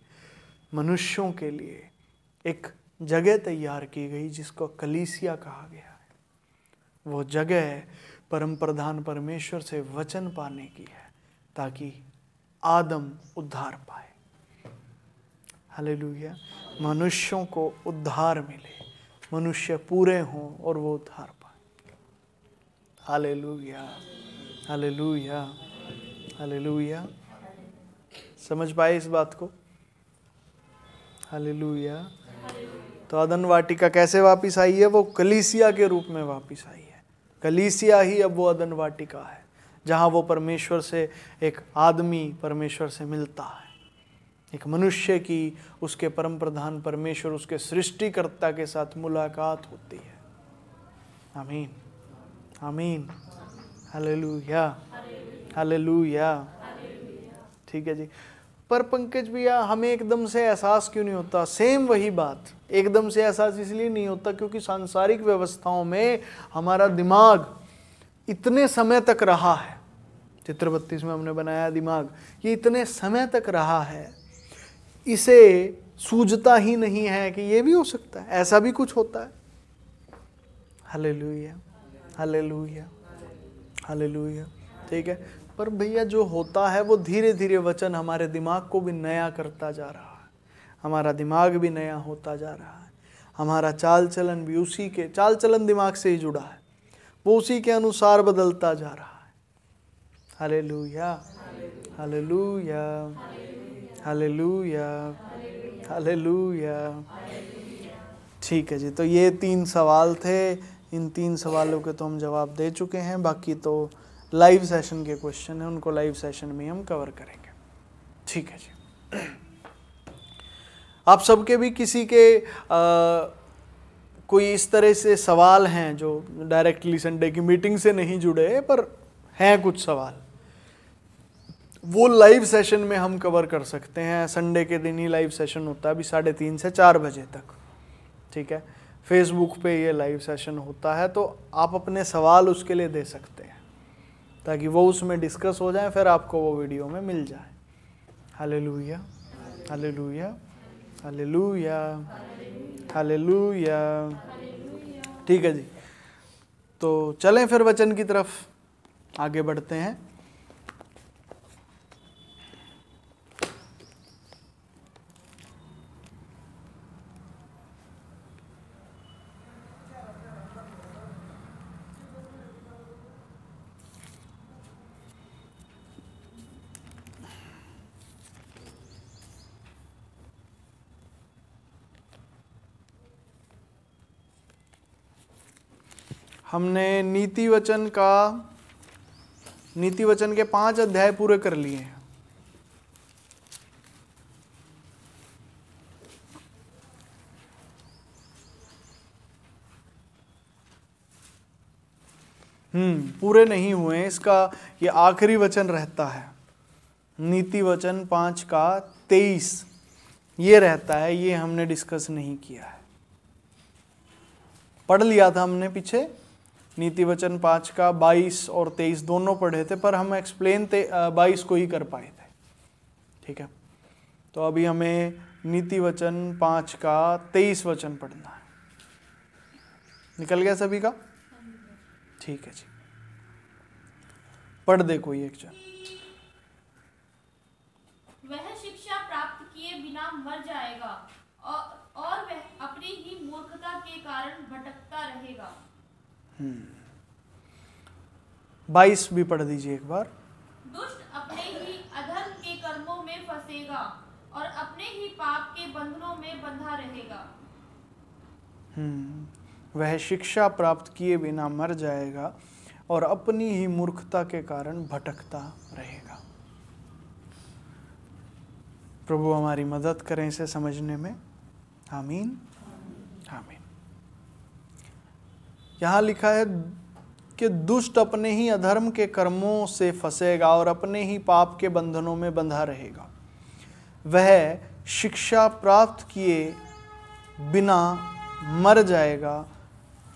मनुष्यों के लिए एक जगह तैयार की गई जिसको कलीसिया कहा गया है। वो जगह परम प्रधान परमेश्वर से वचन पाने की है, ताकि आदम उद्धार पाए। हालेलुया। मनुष्यों को उद्धार मिले, मनुष्य पूरे हों और वो उद्धार पाए। Hallelujah, hallelujah, hallelujah. समझ पाए इस बात को? हालेलुया। तो आदन वाटिका कैसे वापिस आई है? वो कलीसिया के रूप में वापिस आई है। कलीसिया ही अब वो आदन वाटिका है, जहाँ वो परमेश्वर से, एक आदमी परमेश्वर से मिलता है, एक मनुष्य की उसके परम प्रधान परमेश्वर, उसके सृष्टिकर्ता के साथ मुलाकात होती है। आमीन, आमीन, हालेलुया, हालेलुया। ठीक है जी। पर पंकज भैया, हमें एकदम से एहसास क्यों नहीं होता? सेम वही बात, एकदम से एहसास इसलिए नहीं होता क्योंकि सांसारिक व्यवस्थाओं में हमारा दिमाग इतने समय तक रहा है। चित्र 32 में हमने बनाया दिमाग, ये इतने समय तक रहा है, इसे सूझता ही नहीं है कि ये भी हो सकता है, ऐसा भी कुछ होता है। Hallelujah, hallelujah, hallelujah. ठीक है। पर भैया जो होता है वो धीरे धीरे वचन हमारे दिमाग को भी नया करता जा रहा है, हमारा दिमाग भी नया होता जा रहा है, हमारा चाल चलन भी उसी के, चाल चलन दिमाग से ही जुड़ा है, वो उसी के अनुसार बदलता जा रहा है। Hallelujah, hallelujah, hallelujah, hallelujah. ठीक है जी। तो ये 3 सवाल थे, इन 3 सवालों के तो हम जवाब दे चुके हैं। बाकी तो लाइव सेशन के क्वेश्चन हैं, उनको लाइव सेशन में हम कवर करेंगे। ठीक है जी। आप सबके भी किसी के कोई इस तरह से सवाल हैं जो डायरेक्टली संडे की मीटिंग से नहीं जुड़े, पर हैं कुछ सवाल, वो लाइव सेशन में हम कवर कर सकते हैं। संडे के दिन ही लाइव सेशन होता है, अभी 3:30 से 4 बजे तक। ठीक है, फेसबुक पे ये लाइव सेशन होता है, तो आप अपने सवाल उसके लिए दे सकते हैं, ताकि वो उसमें डिस्कस हो जाए, फिर आपको वो वीडियो में मिल जाए। Hallelujah, hallelujah, hallelujah, hallelujah. ठीक है जी। तो चलें फिर वचन की तरफ आगे बढ़ते हैं। हमने नीति वचन के 5 अध्याय पूरे कर लिए हैं। पूरे नहीं हुए, इसका ये आखिरी वचन रहता है। नीति वचन 5:23 ये रहता है, ये हमने डिस्कस नहीं किया है। पढ़ लिया था हमने पीछे, नीति वचन 5:22 और 23 दोनों पढ़े थे, पर हम एक्सप्लेन 22 को ही कर पाए थे। ठीक है, तो अभी हमें नीति वचन 5:23 वचन पढ़ना है। निकल गया सभी का? ठीक है जी, पढ़ दे कोई एक जन। वह शिक्षा प्राप्त किए बिना मर जाएगा और वह अपनी ही मूर्खता के कारण भटकता रहेगा। 22 भी पढ़ दीजिए एक बार। दुष्ट अपने ही अधर्म के कर्मों में फंसेगा और अपने ही पाप के बंधनों में बंधा रहेगा। वह शिक्षा प्राप्त किए बिना मर जाएगा और अपनी ही मूर्खता के कारण भटकता रहेगा। प्रभु हमारी मदद करें इसे समझने में। आमीन आमीन। यहाँ लिखा है कि दुष्ट अपने ही अधर्म के कर्मों से फंसेगा और अपने ही पाप के बंधनों में बंधा रहेगा। वह शिक्षा प्राप्त किए बिना मर जाएगा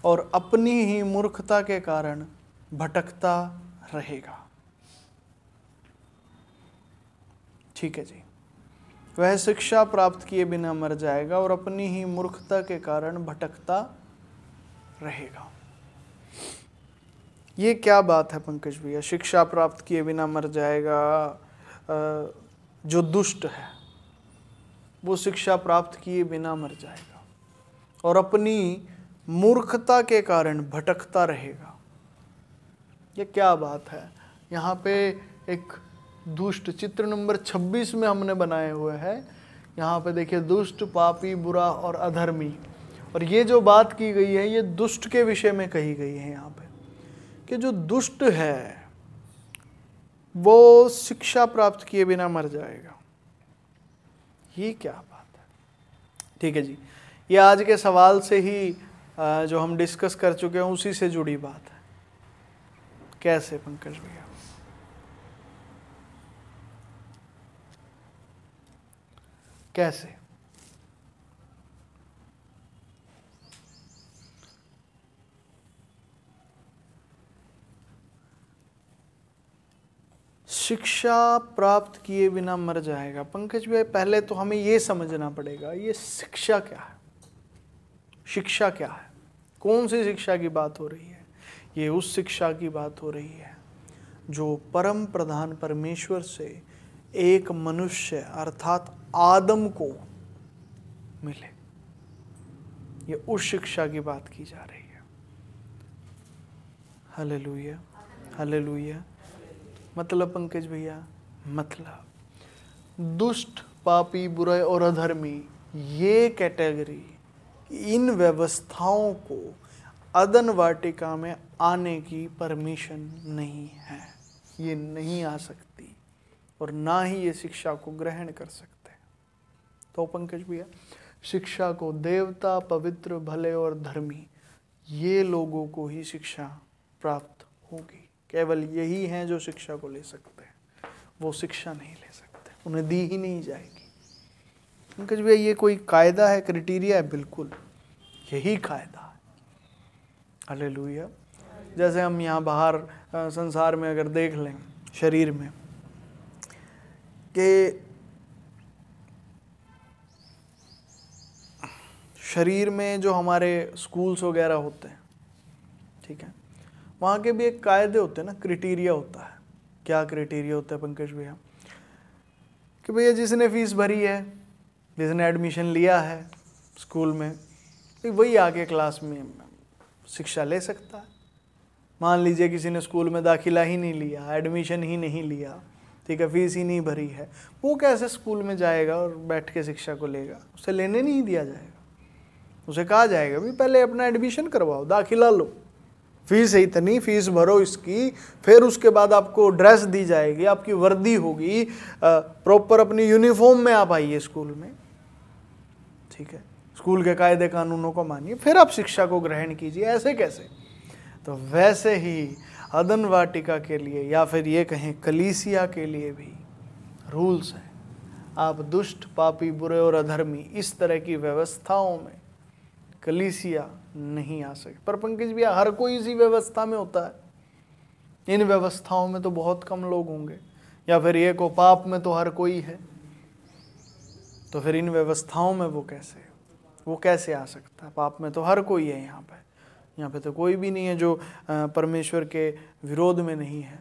और अपनी ही मूर्खता के कारण भटकता रहेगा। ठीक है जी, वह शिक्षा प्राप्त किए बिना मर जाएगा और अपनी ही मूर्खता के कारण भटकता रहेगा। ये क्या बात है पंकज भैया? शिक्षा प्राप्त किए बिना मर जाएगा। जो दुष्ट है वो शिक्षा प्राप्त किए बिना मर जाएगा और अपनी मूर्खता के कारण भटकता रहेगा। ये क्या बात है? यहाँ पे एक दुष्ट, चित्र नंबर 26 में हमने बनाए हुए हैं। यहाँ पे देखिए, दुष्ट, पापी, बुरा और अधर्मी। और ये जो बात की गई है ये दुष्ट के विषय में कही गई है यहाँ पे, कि जो दुष्ट है वो शिक्षा प्राप्त किए बिना मर जाएगा। ये क्या बात है? ठीक है जी, ये आज के सवाल से ही जो हम डिस्कस कर चुके हैं उसी से जुड़ी बात है। कैसे पंकज भैया? कैसे? शिक्षा प्राप्त किए बिना मर जाएगा। पंकज भैया, पहले तो हमें ये समझना पड़ेगा ये शिक्षा क्या है, शिक्षा क्या है, कौन सी शिक्षा की बात हो रही है? ये उस शिक्षा की बात हो रही है जो परम प्रधान परमेश्वर से एक मनुष्य अर्थात आदम को मिले। ये उस शिक्षा की बात की जा रही है। Hallelujah hallelujah. मतलब पंकज भैया, मतलब दुष्ट, पापी, बुरा और अधर्मी, ये कैटेगरी, इन व्यवस्थाओं को अदन वाटिका में आने की परमिशन नहीं है। ये नहीं आ सकती और ना ही ये शिक्षा को ग्रहण कर सकते। तो पंकज भैया, शिक्षा को देवता, पवित्र, भले और धर्मी, ये लोगों को ही शिक्षा प्राप्त होगी। केवल यही हैं जो शिक्षा को ले सकते हैं, वो शिक्षा नहीं ले सकते, उन्हें दी ही नहीं जाएगी। पंकज भैया, ये कोई कायदा है, क्राइटेरिया है? बिल्कुल यही कायदा है। हालेलुया। जैसे हम यहाँ बाहर संसार में अगर देख लें, शरीर में, कि शरीर में जो हमारे स्कूल्स वगैरह होते हैं, ठीक है, वहाँ के भी एक कायदे होते हैं ना, क्राइटेरिया होता है। क्या क्राइटेरिया होता है पंकज भैया? कि भैया जिसने फीस भरी है, जिसने एडमिशन लिया है स्कूल में, वही आके क्लास में शिक्षा ले सकता है। मान लीजिए किसी ने स्कूल में दाखिला ही नहीं लिया, एडमिशन ही नहीं लिया, ठीक है, फीस ही नहीं भरी है, वो कैसे स्कूल में जाएगा और बैठ के शिक्षा को लेगा? उसे लेने नहीं दिया जाएगा। उसे कहा जाएगा भी पहले अपना एडमिशन करवाओ, दाखिला लो, फीस है इतनी, फीस भरो इसकी, फिर उसके बाद आपको ड्रेस दी जाएगी, आपकी वर्दी होगी, प्रॉपर अपनी यूनिफॉर्म में आप आइए स्कूल में, ठीक है, स्कूल के कायदे कानूनों को मानिए, फिर आप शिक्षा को ग्रहण कीजिए। ऐसे कैसे? तो वैसे ही अदन वाटिका के लिए, या फिर ये कहें कलीसिया के लिए भी रूल्स हैं। आप दुष्ट, पापी, बुरे और अधर्मी, इस तरह की व्यवस्थाओं में कलीसिया नहीं आ सकती। पर पंकज भैया हर कोई इसी व्यवस्था में होता है। इन व्यवस्थाओं में तो बहुत कम लोग होंगे, या फिर ये को पाप में तो हर कोई है, तो फिर इन व्यवस्थाओं में वो कैसे आ सकता है? पाप में तो हर कोई है। यहाँ पे तो कोई भी नहीं है जो परमेश्वर के विरोध में नहीं है,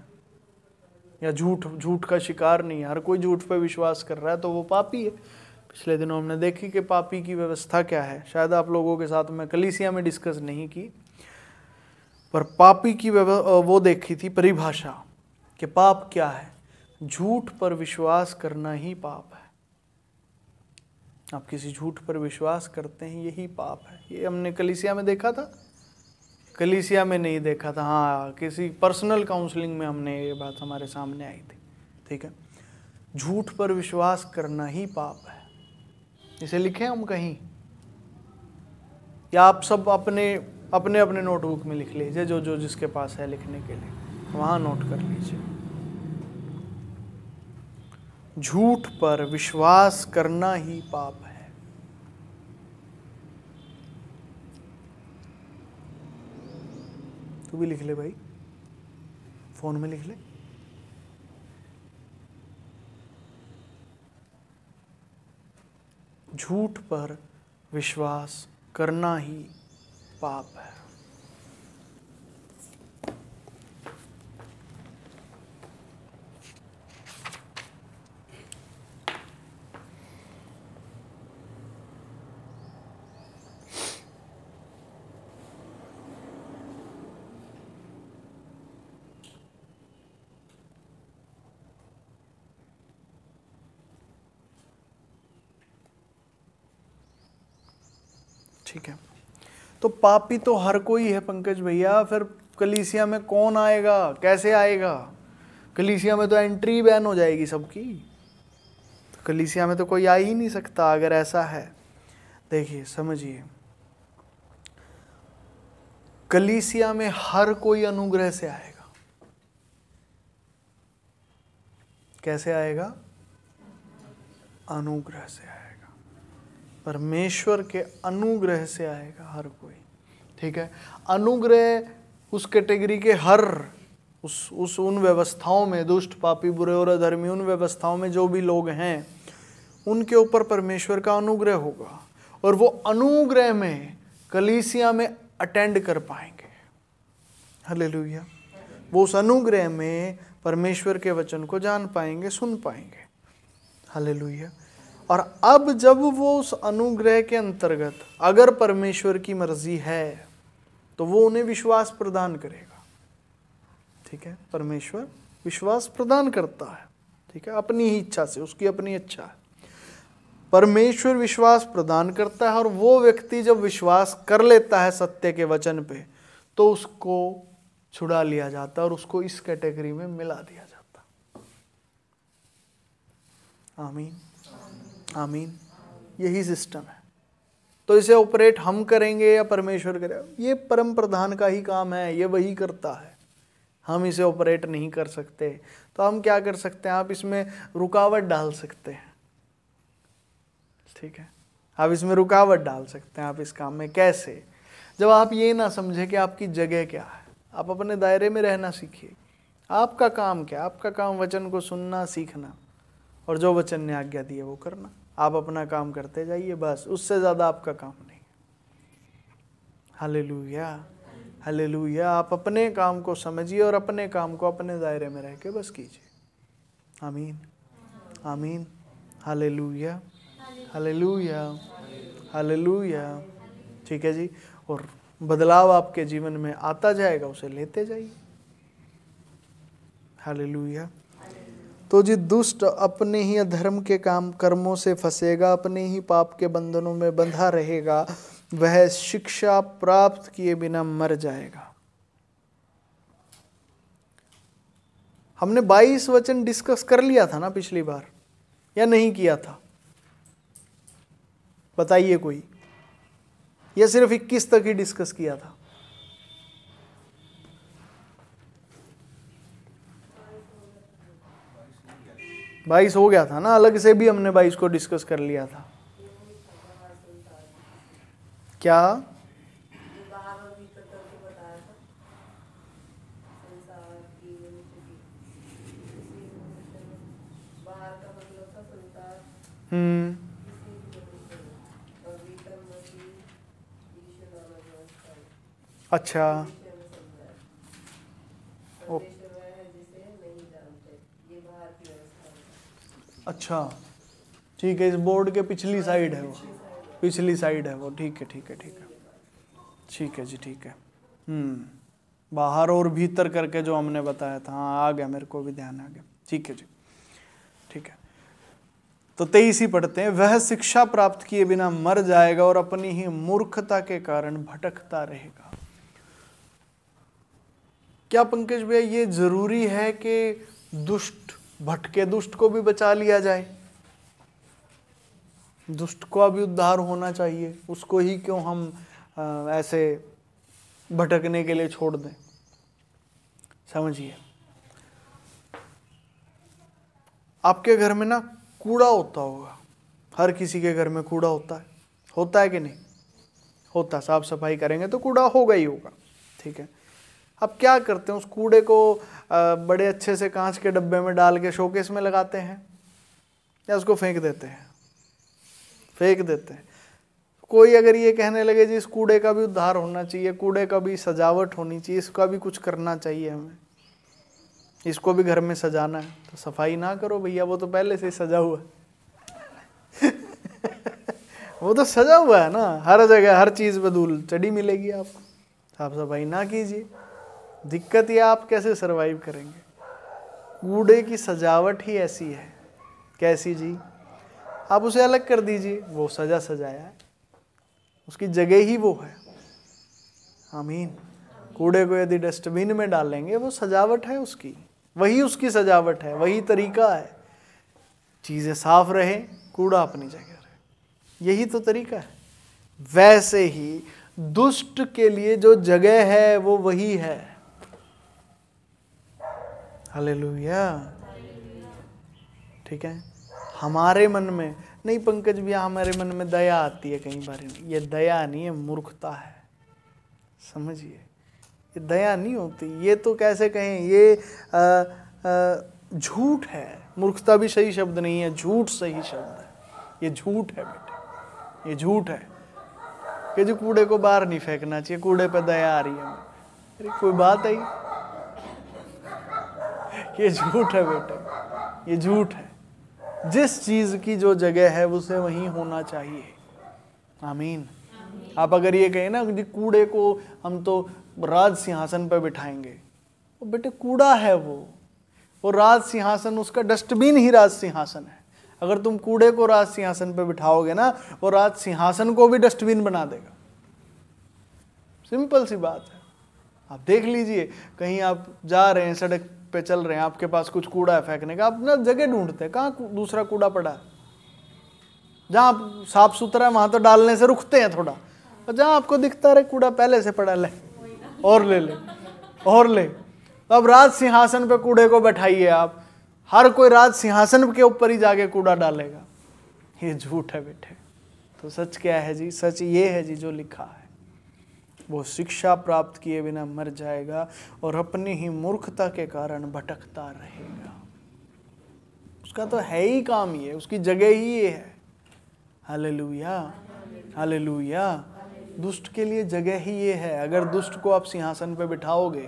या झूठ का शिकार नहीं है। हर कोई झूठ पे विश्वास कर रहा है तो वो पापी है। पिछले दिनों हमने देखी कि पापी की व्यवस्था क्या है। शायद आप लोगों के साथ मैं कलीसिया में डिस्कस नहीं की, पर पापी की वो देखी थी परिभाषा कि पाप क्या है। झूठ पर विश्वास करना ही पाप है। आप किसी झूठ पर विश्वास करते हैं, यही पाप है। ये हमने कलीसिया में देखा था, कलीसिया में नहीं देखा था। हाँ, किसी पर्सनल काउंसलिंग में हमने ये बात हमारे सामने आई थी। ठीक है, झूठ पर विश्वास करना ही पाप है। इसे लिखें हम कहीं, या आप सब अपने अपने नोटबुक में लिख लीजिए, जो जिसके पास है लिखने के लिए, वहां नोट कर लीजिए। झूठ पर विश्वास करना ही पाप है। तू भी लिख ले भाई, फोन में लिख ले। झूठ पर विश्वास करना ही पाप है। ठीक है, तो पापी तो हर कोई है पंकज भैया। फिर कलीसिया में कौन आएगा, कैसे आएगा? कलीसिया में तो एंट्री बैन हो जाएगी सबकी। तो कलीसिया में तो कोई आ ही नहीं सकता अगर ऐसा है। देखिए समझिए, कलीसिया में हर कोई अनुग्रह से आएगा। कैसे आएगा? अनुग्रह से आएगा। परमेश्वर के अनुग्रह से आएगा हर कोई। ठीक है, अनुग्रह उस कैटेगरी के हर उन व्यवस्थाओं में, दुष्ट, पापी, बुरे और अधर्मी, उन व्यवस्थाओं में जो भी लोग हैं उनके ऊपर परमेश्वर का अनुग्रह होगा, और वो अनुग्रह में कलीसिया में अटेंड कर पाएंगे। हालेलुया। वो उस अनुग्रह में परमेश्वर के वचन को जान पाएंगे, सुन पाएंगे। हालेलुया। और अब जब वो उस अनुग्रह के अंतर्गत अगर परमेश्वर की मर्जी है तो वो उन्हें विश्वास प्रदान करेगा। ठीक है, परमेश्वर विश्वास प्रदान करता है। ठीक है, अपनी ही इच्छा से, उसकी अपनी इच्छा है। परमेश्वर विश्वास प्रदान करता है, और वो व्यक्ति जब विश्वास कर लेता है सत्य के वचन पे, तो उसको छुड़ा लिया जाता है और उसको इस कैटेगरी में मिला दिया जाता। आमीन, आमीन। यही सिस्टम है। तो इसे ऑपरेट हम करेंगे या परमेश्वर करेगा, ये परम प्रधान का ही काम है, ये वही करता है। हम इसे ऑपरेट नहीं कर सकते। तो हम क्या कर सकते हैं? आप इसमें रुकावट डाल सकते हैं। ठीक है, आप इसमें रुकावट डाल सकते हैं। आप इस काम में कैसे? जब आप ये ना समझे कि आपकी जगह क्या है, आप अपने दायरे में रहना सीखिए। आपका काम क्या? आपका काम वचन को सुनना, सीखना, और जो वचन ने आज्ञा दी है वो करना। आप अपना काम करते जाइए, बस, उससे ज़्यादा आपका काम नहीं। Hallelujah, hallelujah. आप अपने काम को समझिए और अपने काम को अपने दायरे में रह के बस कीजिए। आमीन, आमीन। Hallelujah, hallelujah, hallelujah. ठीक है जी। और बदलाव आपके जीवन में आता जाएगा, उसे लेते जाइए। हालेलुया। तो जी, दुष्ट अपने ही अधर्म के कर्मों से फंसेगा, अपने ही पाप के बंधनों में बंधा रहेगा, वह शिक्षा प्राप्त किए बिना मर जाएगा। हमने 22 वचन डिस्कस कर लिया था ना पिछली बार, या नहीं किया था? बताइए कोई, या सिर्फ 21 तक ही डिस्कस किया था? 22 हो गया था ना, अलग से भी हमने 22 को डिस्कस कर लिया था। क्या? अच्छा अच्छा, ठीक है, इस बोर्ड के पिछली साइड है वो, पिछली साइड है वो, ठीक है ठीक है ठीक है ठीक है जी, ठीक है। बाहर और भीतर करके जो हमने बताया था, हाँ आ गया, मेरे को भी ध्यान आ गया, ठीक है जी, ठीक है। तो 23 ही पढ़ते हैं, वह शिक्षा प्राप्त किए बिना मर जाएगा और अपनी ही मूर्खता के कारण भटकता रहेगा। क्या पंकज भैया ये जरूरी है कि दुष्ट भटके दुष्ट को भी बचा लिया जाए? दुष्ट को भी उद्धार होना चाहिए, उसको ही क्यों हम ऐसे भटकने के लिए छोड़ दें? समझिए, आपके घर में ना कूड़ा होता होगा, हर किसी के घर में कूड़ा होता है कि नहीं होता? साफ सफाई करेंगे तो कूड़ा होगा ही होगा, ठीक है। अब क्या करते हैं, उस कूड़े को बड़े अच्छे से कांच के डब्बे में डाल के शोकेस में लगाते हैं या उसको फेंक देते हैं? फेंक देते हैं। कोई अगर ये कहने लगे जी इस कूड़े का भी उद्धार होना चाहिए, कूड़े का भी सजावट होनी चाहिए, इसका भी कुछ करना चाहिए हमें, इसको भी घर में सजाना है, तो सफाई ना करो भैया, वो तो पहले से ही सजा हुआ है वो तो सजा हुआ है ना, हर जगह हर चीज़ पे धूल चढ़ी मिलेगी आपको, साफ सफाई ना कीजिए। दिक्कत ये आप कैसे सरवाइव करेंगे? कूड़े की सजावट ही ऐसी है। कैसी जी? आप उसे अलग कर दीजिए, वो सजाया है, उसकी जगह ही वो है। आमीन। कूड़े को यदि डस्टबिन में डालेंगे, वो सजावट है उसकी, वही उसकी सजावट है, वही तरीका है। चीज़ें साफ रहे, कूड़ा अपनी जगह रहे, यही तो तरीका है। वैसे ही दुष्ट के लिए जो जगह है वो वही है। हालेलुया, ठीक है। हमारे मन में नहीं पंकज भैया, हमारे मन में दया आती है कई बार, ये दया नहीं है, मूर्खता है। समझिए, ये दया नहीं होती, ये तो कैसे कहें, ये झूठ है। मूर्खता भी सही शब्द नहीं है, झूठ सही शब्द है। ये झूठ है बेटे, ये झूठ है कि जो कूड़े को बाहर नहीं फेंकना चाहिए, कूड़े पे दया आ रही है। अरे कोई बात है, ये झूठ है बेटे, ये झूठ है। जिस चीज की जो जगह है उसे वहीं होना चाहिए। आमीन। आप अगर ये कहें ना कि कूड़े को हम तो राज सिंहासन पर बिठाएंगे, वो बेटे कूड़ा है, वो राज सिंहासन, उसका डस्टबिन ही राज सिंहासन है। अगर तुम कूड़े को राज सिंहासन पर बिठाओगे ना, वो राज सिंहासन को भी डस्टबिन बना देगा। सिंपल सी बात है। आप देख लीजिए, कहीं आप जा रहे हैं, सड़क पे चल रहे हैं, आपके पास कुछ कूड़ा है फेंकने का, आप ना जगह ढूंढते हैं कहाँ दूसरा कूड़ा पड़ा है। जहाँ साफ सुथरा है वहां तो डालने से रुकते हैं थोड़ा, और जहाँ आपको दिखता रहे कूड़ा पहले से पड़ा, ले और ले और ले। अब राज सिंहासन पे कूड़े को बैठाइए आप, हर कोई राज सिंहासन के ऊपर ही जाके कूड़ा डालेगा। ये झूठ है बेटे। तो सच क्या है जी? सच ये है जी जो लिखा है, वो शिक्षा प्राप्त किए बिना मर जाएगा और अपनी ही मूर्खता के कारण भटकता रहेगा। उसका तो है ही काम ये, उसकी जगह ही ये है। Hallelujah, hallelujah. दुष्ट के लिए जगह ही ये है। अगर दुष्ट को आप सिंहासन पे बिठाओगे,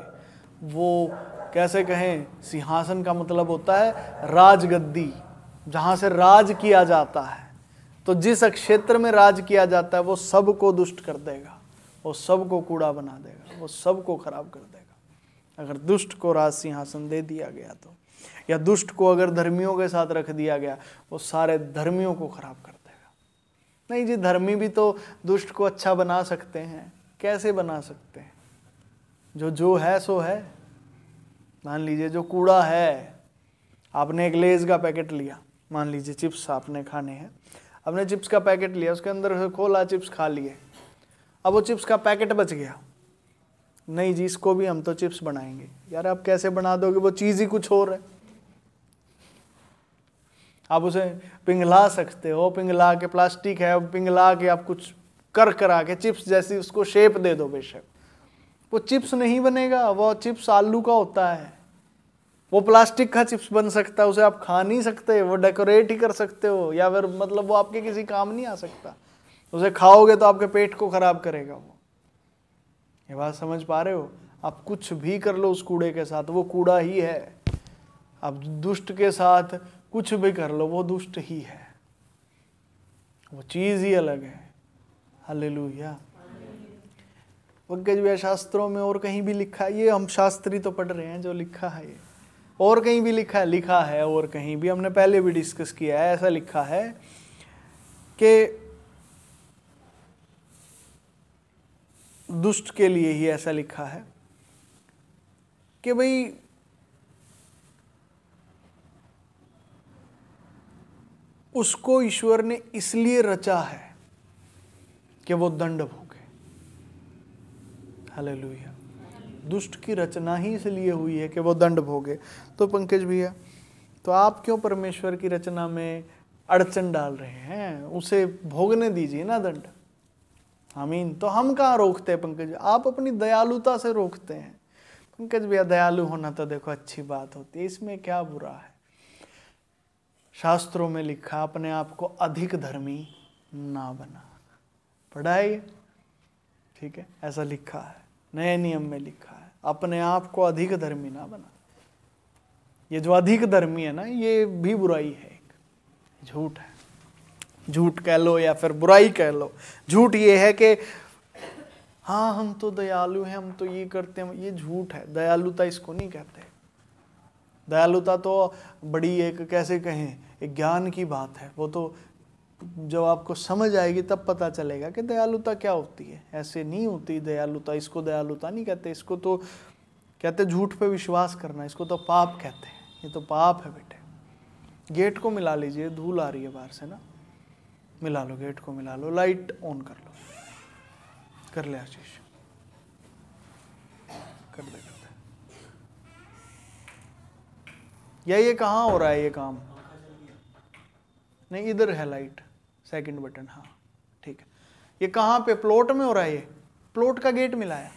वो कैसे कहें, सिंहासन का मतलब होता है राजगद्दी, जहाँ से राज किया जाता है। तो जिस क्षेत्र में राज किया जाता है वो सबको दुष्ट कर देगा, वो सबको कूड़ा बना देगा, वो सबको खराब कर देगा। अगर दुष्ट को राज सिंहासन दे दिया गया तो, या दुष्ट को अगर धर्मियों के साथ रख दिया गया, वो सारे धर्मियों को खराब कर देगा। नहीं जी, धर्मी भी तो दुष्ट को अच्छा बना सकते हैं। कैसे बना सकते हैं? जो है सो है। मान लीजिए जो कूड़ा है, आपने एक लेज का पैकेट लिया, मान लीजिए चिप्स आपने खाने हैं, आपने चिप्स का पैकेट लिया, उसके अंदर से खोला, चिप्स खा लिए, अब वो चिप्स का पैकेट बच गया। नहीं जी, इसको भी हम तो चिप्स बनाएंगे। यार आप कैसे बना दोगे, वो चीज़ ही कुछ और है। आप उसे पिघला सकते हो, पिघला के, प्लास्टिक है, पिघला के आप कुछ कर करा के चिप्स जैसी उसको शेप दे दो, बेशक वो चिप्स नहीं बनेगा। वो चिप्स आलू का होता है, वो प्लास्टिक का चिप्स बन सकता है, उसे आप खा नहीं सकते, वो डेकोरेट ही कर सकते हो, या फिर मतलब वो आपके किसी काम नहीं आ सकता। उसे खाओगे तो आपके पेट को खराब करेगा वो। ये बात समझ पा रहे हो? आप कुछ भी कर लो उस कूड़े के साथ, वो कूड़ा ही है। आप दुष्ट के साथ कुछ भी कर लो, वो दुष्ट ही है, वो चीज ही अलग है। हालेलुया। पंकज भैया, शास्त्रों में और कहीं भी लिखा है, ये हम शास्त्री तो पढ़ रहे हैं जो लिखा है, ये और कहीं भी लिखा है और कहीं भी हमने पहले भी डिस्कस किया है। ऐसा लिखा है कि दुष्ट के लिए ही ऐसा लिखा है कि भाई उसको ईश्वर ने इसलिए रचा है कि वो दंड भोगे। हालेलुया। दुष्ट की रचना ही इसलिए हुई है कि वो दंड भोगे। तो पंकज भैया, तो आप क्यों परमेश्वर की रचना में अड़चन डाल रहे हैं? उसे भोगने दीजिए ना दंड। आमीन। तो हम कहाँ रोकते हैं पंकज? आप अपनी दयालुता से रोकते हैं। पंकज भैया, दयालु होना तो देखो अच्छी बात होती है, इसमें क्या बुरा है? शास्त्रों में लिखा, अपने आप को अधिक धर्मी ना बना। पढ़ा है ये? ठीक है, ऐसा लिखा है, नए नियम में लिखा है, अपने आप को अधिक धर्मी ना बना। ये जो अधिक धर्मी है ना, ये भी बुराई है, एक झूठ है। झूठ कह लो या फिर बुराई कह लो। झूठ ये है कि हाँ हम तो दयालु हैं, हम तो ये करते हैं, ये झूठ है। दयालुता इसको नहीं कहते। दयालुता तो बड़ी एक, कैसे कहें, एक ज्ञान की बात है। वो तो जब आपको समझ आएगी तब पता चलेगा कि दयालुता क्या होती है। ऐसे नहीं होती दयालुता, इसको दयालुता नहीं कहते, इसको तो कहते झूठ पे विश्वास करना, इसको तो पाप कहते हैं। ये तो पाप है बेटे। गेट को मिला लीजिए, धूल आ रही है बाहर से ना, मिला लो, गेट को मिला लो, लाइट ऑन कर लो, कर ले आशीष, कर दे। या ये कहाँ हो रहा है ये काम? नहीं, इधर है लाइट, सेकंड बटन। हाँ ठीक है। ये कहाँ पे, प्लॉट में हो रहा है? ये प्लॉट का गेट मिलाया?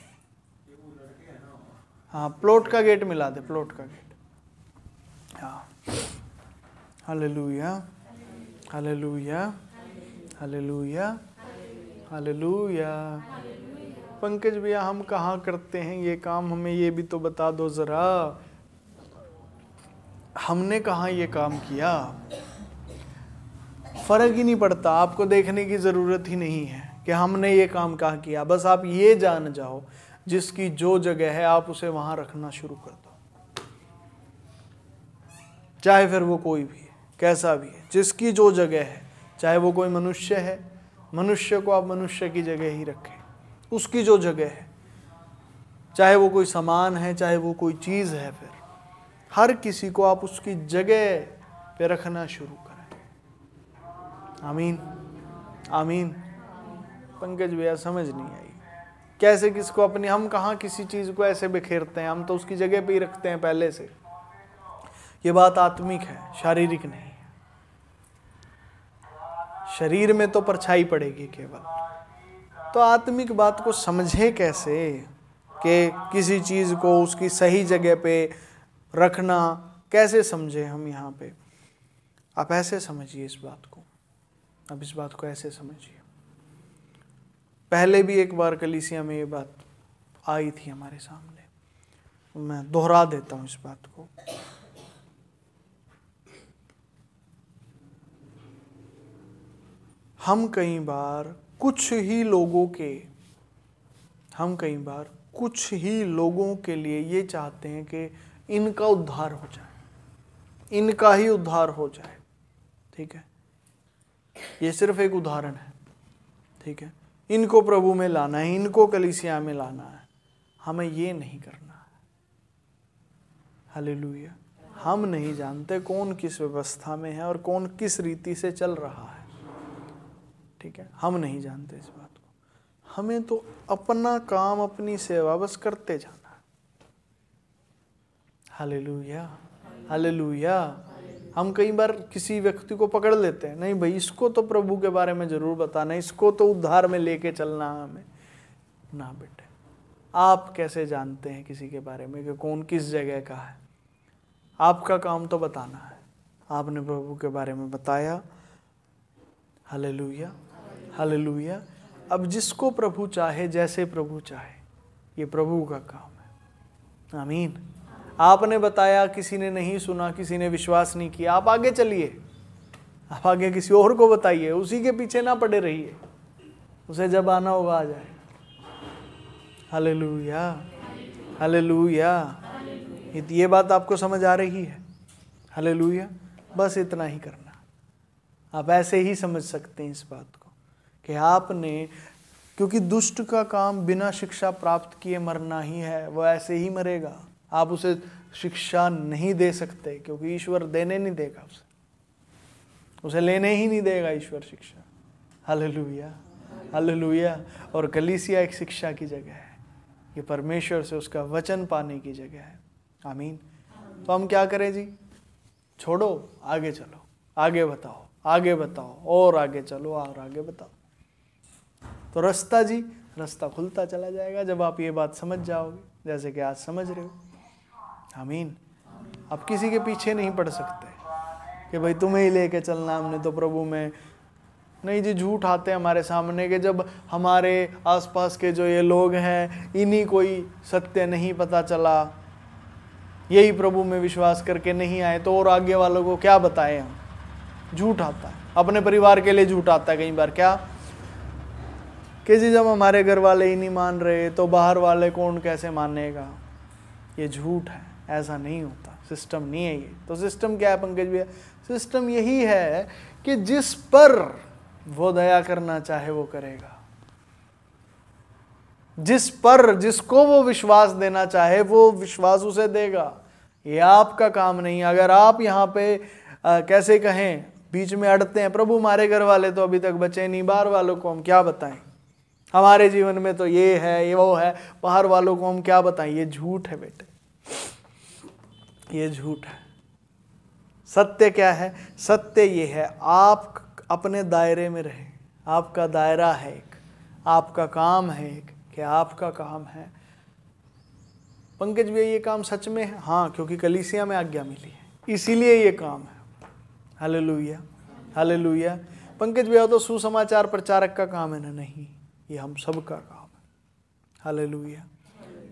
हाँ, प्लॉट का गेट मिला दे, प्लॉट का गेट। हाँ, hallelujah, hallelujah, hallelujah, hallelujah. Pankaj भैया, हम कहाँ करते हैं ये काम? हमें ये भी तो बता दो जरा। हमने कहाँ ये काम किया? फर्क ही नहीं पड़ता, आपको देखने की जरूरत ही नहीं है कि हमने ये काम कहाँ किया। बस आप ये जान जाओ, जिसकी जो जगह है आप उसे वहां रखना शुरू कर दो, चाहे फिर वो कोई भी है, कैसा भी है। जिसकी जो जगह है, चाहे वो कोई मनुष्य है, मनुष्य को आप मनुष्य की जगह ही रखें, उसकी जो जगह है। चाहे वो कोई सामान है, चाहे वो कोई चीज है, फिर हर किसी को आप उसकी जगह पे रखना शुरू करें। आमीन, आमीन। पंकज भैया, समझ नहीं आई कैसे किसको अपनी, हम कहाँ किसी चीज को ऐसे बिखेरते हैं, हम तो उसकी जगह पे ही रखते हैं पहले से। ये बात आत्मिक है, शारीरिक नहीं। शरीर में तो परछाई पड़ेगी केवल, तो आत्मिक बात को समझे कैसे कि किसी चीज को उसकी सही जगह पे रखना कैसे समझे हम यहाँ पे। आप ऐसे समझिए इस बात को, अब इस बात को ऐसे समझिए। पहले भी एक बार कलीसिया में ये बात आई थी हमारे सामने, मैं दोहरा देता हूँ इस बात को। हम कई बार कुछ ही लोगों के लिए ये चाहते हैं कि इनका उद्धार हो जाए, इनका ही उद्धार हो जाए। ठीक है, ये सिर्फ एक उदाहरण है। ठीक है, इनको प्रभु में लाना है, इनको कलीसिया में लाना है। हमें ये नहीं करना है। हालेलुया। हम नहीं जानते कौन किस व्यवस्था में है और कौन किस रीति से चल रहा है। ठीक है, हम नहीं जानते इस बात को। हमें तो अपना काम, अपनी सेवा बस करते जाना है। Hallelujah, hallelujah. हम कई बार किसी व्यक्ति को पकड़ लेते हैं, नहीं भाई इसको तो प्रभु के बारे में जरूर बताना, इसको तो उद्धार में लेके चलना हमें। ना बेटे, आप कैसे जानते हैं किसी के बारे में कि कौन किस जगह का है? आपका काम तो बताना है। आपने प्रभु के बारे में बताया, हालेलुया हालेलुया। अब जिसको प्रभु चाहे, जैसे प्रभु चाहे, ये प्रभु का काम है। आमीन। आपने बताया, किसी ने नहीं सुना, किसी ने विश्वास नहीं किया, आप आगे चलिए, आप आगे किसी और को बताइए, उसी के पीछे ना पड़े रहिए, उसे जब आना होगा आ जाए। Hallelujah hallelujah. ये बात आपको समझ आ रही है? हालेलुया। बस इतना ही करना, आप ऐसे ही समझ सकते हैं इस बात को कि आपने, क्योंकि दुष्ट का काम बिना शिक्षा प्राप्त किए मरना ही है, वो ऐसे ही मरेगा। आप उसे शिक्षा नहीं दे सकते, क्योंकि ईश्वर देने नहीं देगा, उसे लेने ही नहीं देगा ईश्वर शिक्षा। Hallelujah hallelujah. और कलीसिया एक शिक्षा की जगह है, ये परमेश्वर से उसका वचन पाने की जगह है। आमीन। तो हम क्या करें जी? छोड़ो, आगे चलो, आगे बताओ, आगे बताओ, और आगे चलो, और आगे बताओ। तो रास्ता खुलता चला जाएगा जब आप ये बात समझ जाओगे, जैसे कि आज समझ रहे हो। आमीन। आप किसी के पीछे नहीं पड़ सकते कि भाई तुम्हें ही लेके चलना, हमने तो प्रभु में। नहीं जी, झूठ आते हैं हमारे सामने कि जब हमारे आसपास के जो ये लोग हैं, इन्हीं कोई सत्य नहीं पता चला, यही प्रभु में विश्वास करके नहीं आए, तो और आगे वालों को क्या बताएं हम? झूठ आता है, अपने परिवार के लिए झूठ आता है कई बार। क्या कि जी जब हमारे घर वाले ही नहीं मान रहे तो बाहर वाले कौन कैसे मानेगा? ये झूठ है, ऐसा नहीं होता, सिस्टम नहीं है ये। तो सिस्टम क्या है पंकज भैया? सिस्टम यही है कि जिस पर वो दया करना चाहे वो करेगा, जिस पर जिसको वो विश्वास देना चाहे वो विश्वास उसे देगा। ये आपका काम नहीं। अगर आप यहाँ पे कैसे कहें, बीच में अड़ते हैं, प्रभु हमारे घर वाले तो अभी तक बचे नहीं, बाहर वालों को हम क्या बताएं, हमारे जीवन में तो ये है ये वो है, बाहर वालों को हम क्या बताएं? ये झूठ है बेटे, ये झूठ है। सत्य क्या है? सत्य ये है, आप अपने दायरे में रहे। आपका दायरा है एक, आपका काम है एक, कि आपका काम है। पंकज भैया ये काम सच में है? हाँ, क्योंकि कलीसिया में आज्ञा मिली है, इसीलिए ये काम है। Hallelujah hallelujah. पंकज भैया तो सुसमाचार प्रचारक का काम है ना? नहीं, ये हम सब का काम है। हालेलुया।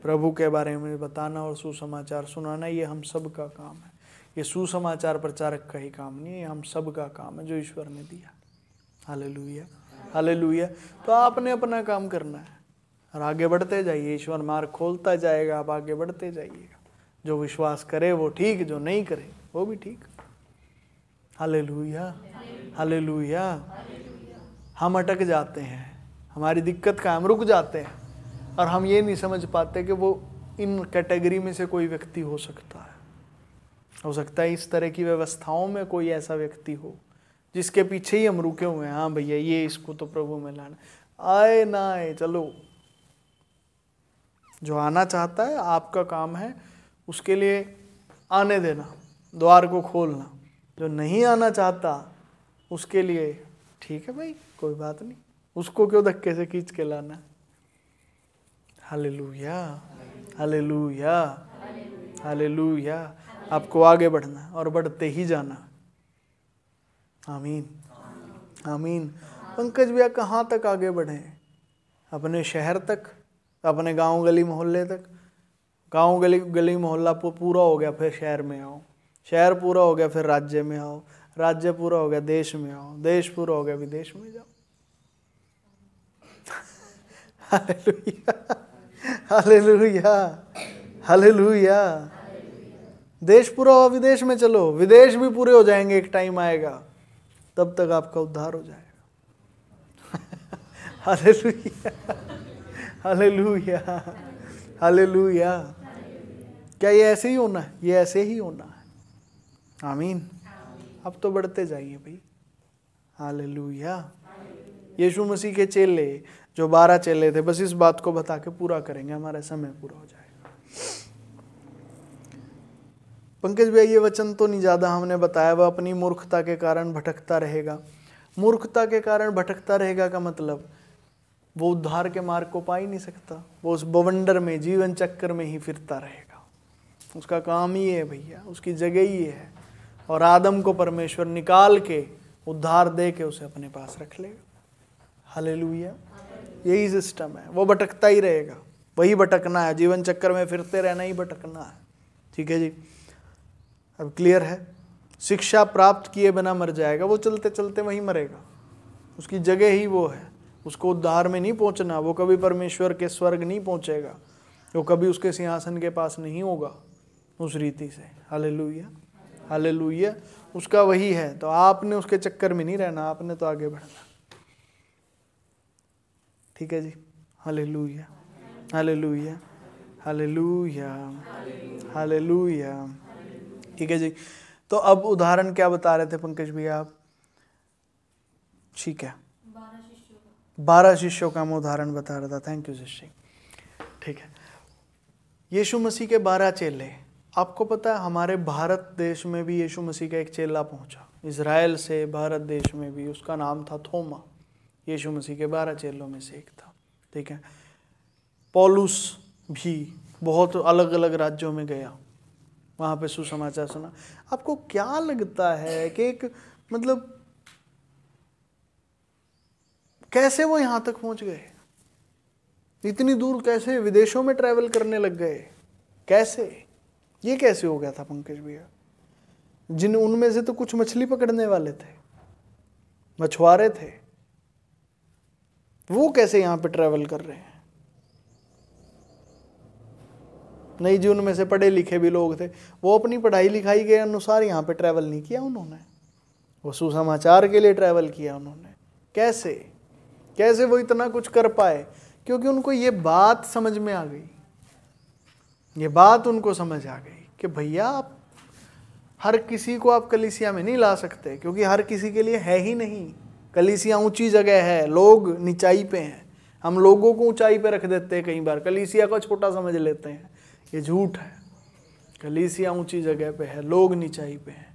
प्रभु के बारे में बताना और सुसमाचार सुनाना, ये हम सब का काम है। ये सुसमाचार प्रचारक का ही काम नहीं है, हम सब का काम है जो ईश्वर ने दिया। Hallelujah hallelujah. तो आपने अपना काम करना है और आगे बढ़ते जाइए, ईश्वर मार्ग खोलता जाएगा, आप आगे बढ़ते जाइएगा। जो विश्वास करे वो ठीक, जो नहीं करे वो भी ठीक। Hallelujah hallelujah. हम अटक जाते हैं, हमारी दिक्कत का हम रुक जाते हैं और हम ये नहीं समझ पाते कि वो इन कैटेगरी में से कोई व्यक्ति हो सकता है इस तरह की व्यवस्थाओं में कोई ऐसा व्यक्ति हो जिसके पीछे ही हम रुके हुए हैं। हाँ भैया, ये इसको तो प्रभु में लाना, आए ना आए चलो। जो आना चाहता है आपका काम है उसके लिए आने देना, द्वार को खोलना। जो नहीं आना चाहता उसके लिए ठीक है भाई, कोई बात नहीं, उसको क्यों धक्के से खींच के लाना। Hallelujah hallelujah hallelujah. आपको आगे बढ़ना और बढ़ते ही जाना। आमीन आमीन। पंकज भैया कहाँ तक आगे बढ़े? अपने शहर तक, अपने गांव गली मोहल्ले तक। गांव गली मोहल्ला पूरा हो गया फिर शहर में आओ, शहर पूरा हो गया फिर राज्य में आओ, राज्य पूरा हो गया देश में आओ, देश पूरा हो गया विदेश में जाओ। Hallelujah hallelujah hallelujah. देश पूरा हुआ, विदेश में चलो, विदेश भी पूरे हो जाएंगे, एक टाइम आएगा तब तक आपका उद्धार हो जाएगा। Hallelujah hallelujah hallelujah. क्या ये ऐसे ही होना है? ये ऐसे ही होना है। आमीन। अब तो बढ़ते जाइए भाई। हालेलुया। यीशु मसीह के चेले जो 12 चेले थे, बस इस बात को बता के पूरा करेंगे, हमारा समय पूरा हो जाएगा। पंकज भैया ये वचन तो नहीं ज़्यादा हमने बताया, वह अपनी मूर्खता के कारण भटकता रहेगा। मूर्खता के कारण भटकता रहेगा का मतलब वो उद्धार के मार्ग को पा ही नहीं सकता, वो उस बवंडर में, जीवन चक्कर में ही फिरता रहेगा। उसका काम ही है भैया, उसकी जगह ही है। और आदम को परमेश्वर निकाल के उद्धार दे के उसे अपने पास रख लेगा। हालेलुया, यही सिस्टम है। वो भटकता ही रहेगा, वही भटकना है, जीवन चक्कर में फिरते रहना ही भटकना है। ठीक है जी, अब क्लियर है। शिक्षा प्राप्त किए बिना मर जाएगा, वो चलते चलते वहीं मरेगा, उसकी जगह ही वो है। उसको उद्धार में नहीं पहुंचना, वो कभी परमेश्वर के स्वर्ग नहीं पहुंचेगा, वो कभी उसके सिंहासन के पास नहीं होगा उस रीति से। हालेलुया, हालेलुया, उसका वही है। तो आपने उसके चक्कर में नहीं रहना, आपने तो आगे बढ़ना। ठीक है जी, हालेलुया, हालेलुया, हालेलुया, हालेलुया। ठीक है जी, तो अब उदाहरण क्या बता रहे थे पंकज भैया आप? ठीक है, 12 शिष्यों का मैं उदाहरण बता रहा था। थैंक यू शिष्य। ठीक है, यीशु मसीह के 12 चेले। आपको पता है हमारे भारत देश में भी यीशु मसीह का एक चेला पहुंचा, इज़राइल से भारत देश में भी। उसका नाम था थोमा, यीशु मसीह के 12 चेलों में से एक था। ठीक है, पौलुस भी बहुत अलग अलग राज्यों में गया, वहाँ पे सुसमाचार सुना। आपको क्या लगता है कि एक मतलब कैसे वो यहाँ तक पहुँच गए? इतनी दूर कैसे विदेशों में ट्रैवल करने लग गए? कैसे? ये कैसे हो गया था पंकज भैया? जिन उनमें से तो कुछ मछली पकड़ने वाले थे, मछुआरे थे, वो कैसे यहाँ पे ट्रैवल कर रहे हैं? नहीं जी, उनमें से पढ़े लिखे भी लोग थे, वो अपनी पढ़ाई लिखाई के अनुसार यहाँ पे ट्रैवल नहीं किया उन्होंने, वो सुसमाचार के लिए ट्रैवल किया उन्होंने। कैसे कैसे वो इतना कुछ कर पाए? क्योंकि उनको ये बात समझ में आ गई, ये बात उनको समझ आ गई कि भैया आप हर किसी को आप कलीसिया में नहीं ला सकते, क्योंकि हर किसी के लिए है ही नहीं। कलीसिया ऊंची जगह है, लोग निचाई पे हैं। हम लोगों को ऊंचाई पे रख देते हैं, कई बार कलीसिया को छोटा समझ लेते हैं, ये झूठ है। कलीसिया ऊंची जगह पे है, लोग निचाई पे हैं,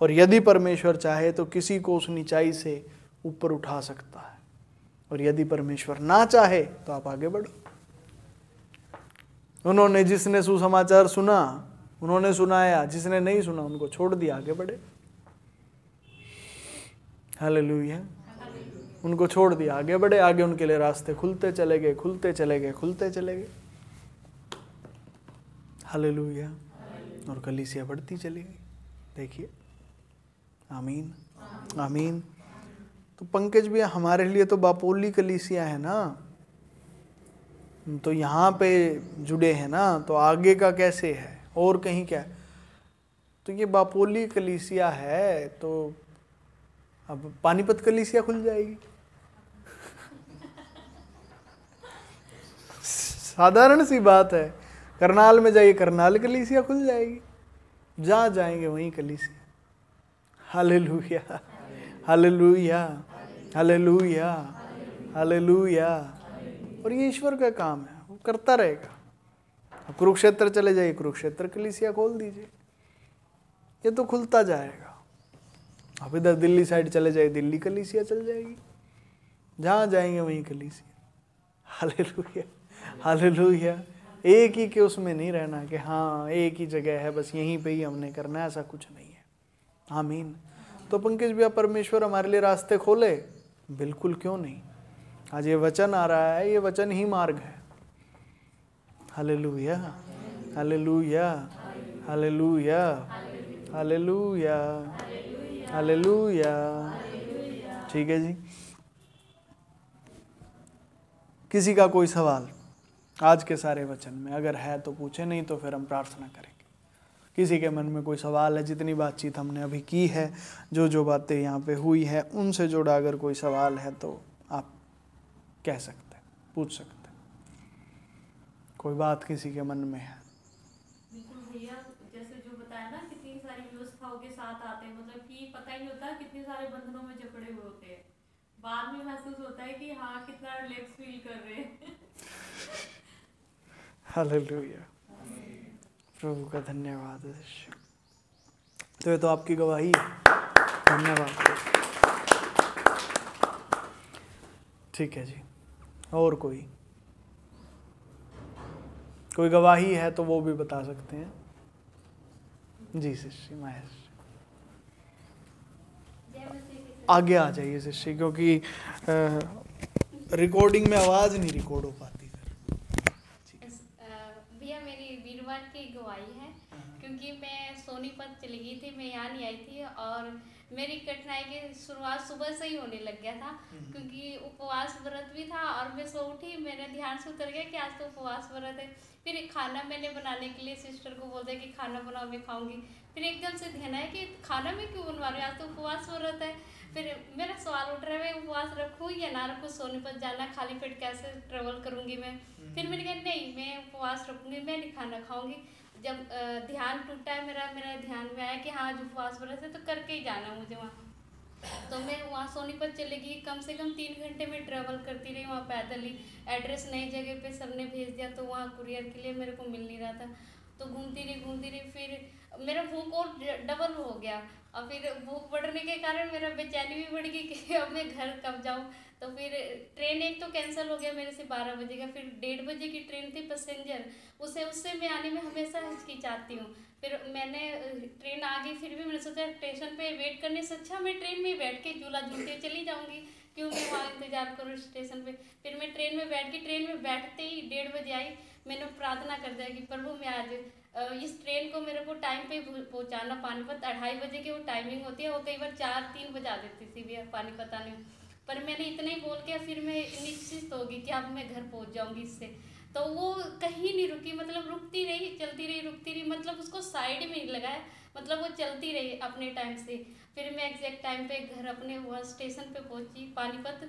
और यदि परमेश्वर चाहे तो किसी को उस निचाई से ऊपर उठा सकता है, और यदि परमेश्वर ना चाहे तो आप आगे बढ़ो। उन्होंने, जिसने सुसमाचार सुना उन्होंने सुनाया, जिसने नहीं सुना उनको छोड़ दिया, आगे बढ़े। हालेलुया, उनको छोड़ दिया, आगे बढ़े। आगे उनके लिए रास्ते खुलते चले गए, खुलते चले गए, खुलते चले गए। हालेलुया, और कलीसिया बढ़ती चली गई। देखिए, आमीन, आमीन। तो पंकज भैया हमारे लिए तो बापोली कलीसिया है ना, तो यहाँ पे जुड़े हैं ना, तो आगे का कैसे है और कहीं क्या है? तो ये बापोली कलीसिया है, तो अब पानीपत कलीसिया खुल जाएगी। साधारण सी बात है। करनाल में जाइए, करनाल कलीसिया खुल जाएगी, जहाँ जाएंगे वहीं कलीसिया। Hallelujah, hallelujah, hallelujah, hallelujah. और ये ईश्वर का काम है, वो करता रहेगा। कुरुक्षेत्र चले जाइए, कुरुक्षेत्र कलीसिया खोल दीजिए, ये तो खुलता जाएगा। आप इधर दिल्ली साइड चले जाइए, दिल्ली कलीसिया चल जाएगी, जहाँ जाएंगे वहीं कलीसिया। Hallelujah, hallelujah. एक ही के उसमें नहीं रहना कि हाँ एक ही जगह है, बस यहीं पे ही हमने करना है, ऐसा कुछ नहीं है। आमीन। तो पंकज भैया परमेश्वर हमारे लिए रास्ते खोले, बिल्कुल, क्यों नहीं। आज ये वचन आ रहा है, ये वचन ही मार्ग है। Hallelujah, hallelujah, hallelujah, hallelujah, hallelujah. ठीक है जी, किसी का कोई सवाल आज के सारे वचन में अगर है तो पूछे, नहीं तो फिर हम प्रार्थना करेंगे। किसी के मन में कोई सवाल है? जितनी बातचीत हमने अभी की है, जो जो बातें यहाँ पे हुई है, उनसे जुड़ा अगर कोई सवाल है तो आप कह सकते हैं, पूछ सकते हैं। कोई बात किसी के मन में है? बिल्कुल भैया, जैसे जो बताया ना, कितनी सारी व्यवस्थाओं के साथ आते हैं, मतलब कि पता ही नहीं होता कितने सारे बंधनों में जकड़े हुए होते हैं। बाद में महसूस होता है कि हाँ कितना रिलैक्स फील कर रहे हैं। हालेलुया, प्रभु का धन्यवाद। तो ये तो आपकी गवाही है, धन्यवाद। ठीक है जी, और कोई गवाही है तो वो भी बता सकते हैं। जी शिष्य महेश, आगे आ जाइए शिष्य, क्योंकि रिकॉर्डिंग में आवाज नहीं रिकॉर्ड हो पाती। भैया मेरी वीरवार की गवाही है, क्योंकि मैं सोनीपत चली गई थी, मैं यहाँ नहीं आई थी, और मेरी कठिनाई की शुरुआत सुबह से ही होने लग गया था, क्योंकि उपवास व्रत भी था। और मैं सो उठी, मेरे ध्यान से उतर गया कि आज तो उपवास व्रत है। फिर खाना मैंने बनाने के लिए सिस्टर को बोल दिया कि खाना बनाओ, मैं खाऊंगी। फिर एकदम से ध्यान आया कि खाना मैं क्यों बनवा रही हूँ, आज तो उपवास व्रत है। फिर मेरा सवाल उठ रहा है, मैं उपवास रखूँ या ना रखूँ, सोनीपत जाना खाली पेट कैसे ट्रेवल करूँगी मैं। फिर मैंने कहा नहीं, मैं उपवास रखूँगी, मैं नहीं खाना खाऊंगी। जब ध्यान टूटा है मेरा ध्यान में आया कि हाँ आज उपवास व्रत है तो करके ही जाना मुझे वहाँ। तो मैं वहाँ सोनीपत चली गई, कम से कम 3 घंटे में ट्रैवल करती रही वहाँ पैदल ही। एड्रेस नई जगह पे सबने भेज दिया, तो वहाँ कुरियर के लिए मेरे को मिल नहीं रहा था। तो घूमती रही, फिर मेरा भूख और डबल हो गया। और फिर भूख बढ़ने के कारण मेरा बेचैनी भी बढ़ गई कि अब मैं घर कब जाऊँ। तो फिर ट्रेन एक तो कैंसिल हो गया मेरे से 12 बजे का, फिर 1:30 बजे की ट्रेन थी पैसेंजर, उससे मैं आने में हमेशा हिचकिचाती हूँ। फिर मैंने ट्रेन आ गई, फिर भी मैंने सोचा स्टेशन पे वेट करने से अच्छा मैं ट्रेन में बैठ के झूला झूलते चली जाऊँगी, क्यों मैं वहाँ इंतजार करूँ स्टेशन पे। फिर मैं ट्रेन में बैठ गई, ट्रेन में बैठते ही 1:30 बजे आई। मैंने प्रार्थना कर दिया कि प्रभु मैं आज इस ट्रेन को मेरे को टाइम पे पहुँचाना पानीपत। 2:30 बजे की वो टाइमिंग होती है, वो कई बार 4-3 बजा देती थी भैया पानीपत आने में। पर मैंने इतना ही बोल के फिर मैं निश्चित होगी कि अब मैं घर पहुँच जाऊँगी इससे। तो वो कहीं नहीं रुकी, मतलब रुकती रही, चलती रही, रुकती रही, मतलब उसको साइड में नहीं लगाया, मतलब वो चलती रही अपने टाइम से। फिर मैं एग्जैक्ट टाइम पे घर अपने वहाँ स्टेशन पे पहुँची पानीपत।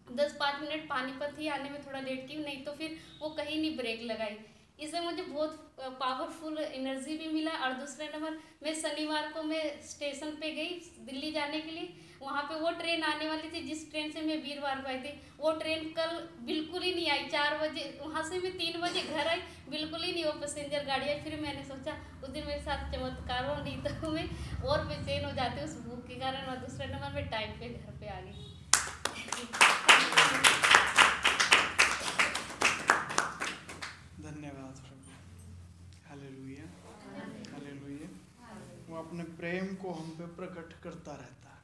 10-5 मिनट पानीपत ही आने में थोड़ा लेट की, नहीं तो फिर वो कहीं नहीं ब्रेक लगाई। इससे मुझे बहुत पावरफुल एनर्जी भी मिला। और दूसरे नंबर मैं शनिवार को मैं स्टेशन पे गई दिल्ली जाने के लिए, वहाँ पे वो ट्रेन आने वाली थी जिस ट्रेन से मैं वीरवार को आई थी, वो ट्रेन कल बिल्कुल ही नहीं आई। 4 बजे वहाँ से मैं 3 बजे घर आई, बिल्कुल ही नहीं वो पैसेंजर गाड़ी आई। फिर मैंने सोचा उस दिन मेरे साथ चमत्कार हो, नहीं तो मैं और बेचैन हो जाती उस भूख के कारण। और दूसरे नंबर में टाइम पे घर पे आ गई। धन्यवाद प्रभु, हालेलुया हालेलुया। वो अपने प्रेम को हम पे प्रकट करता रहता है,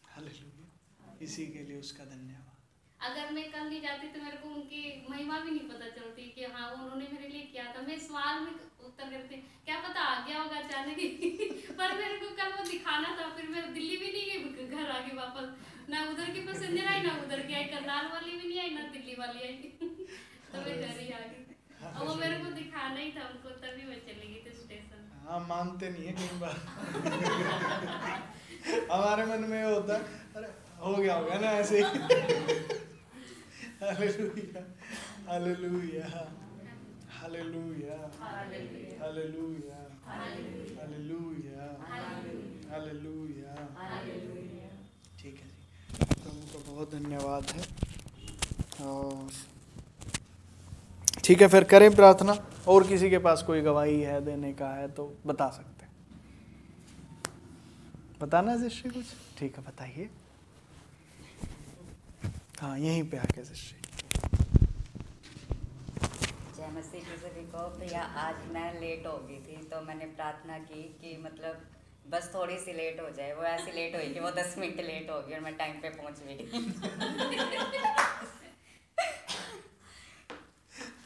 हालेलुया, इसी के लिए उसका धन्यवाद। अगर मैं कल नहीं जाती तो मेरे को उनकी महिमा भी नहीं पता चलती कि हाँ उन्होंने मेरे लिए किया था। मैं सवाल में उत्तर करती, क्या पता आ गया होगा अचानक ही पर मेरे को कल वो दिखाना था। फिर मैं दिल्ली भी नहीं गई, घर आ गई वापस, ना उधर की पैसेंजर आई ना उधर की आई, करनाल वाली भी नहीं आई ना दिल्ली वाली आई तो मैं घर ही आ गई। और वो मेरे को दिखाना ही था उनको, तभी मैं चली गई थी स्टेशन। हाँ, मानते नहीं है कई बार हमारे मन में होता है अरे हो गया ना ऐसे hallelujah hallelujah hallelujah hallelujah hallelujah hallelujah. ठीक है जी, प्रभु का बहुत धन्यवाद है। और ठीक है, फिर करें प्रार्थना। और किसी के पास कोई गवाही है देने का है तो बता सकते हैं। बताना शिष्य कुछ? ठीक है, बताइए। हाँ, यहीं पे आके शिष्य। जय मसीह की सभी को। भैया आज मैं लेट हो गई थी, तो मैंने प्रार्थना की कि मतलब बस थोड़ी सी लेट हो जाए। वो ऐसी लेट हुई कि वो 10 मिनट लेट हो गई और मैं टाइम पे पहुंच भी गई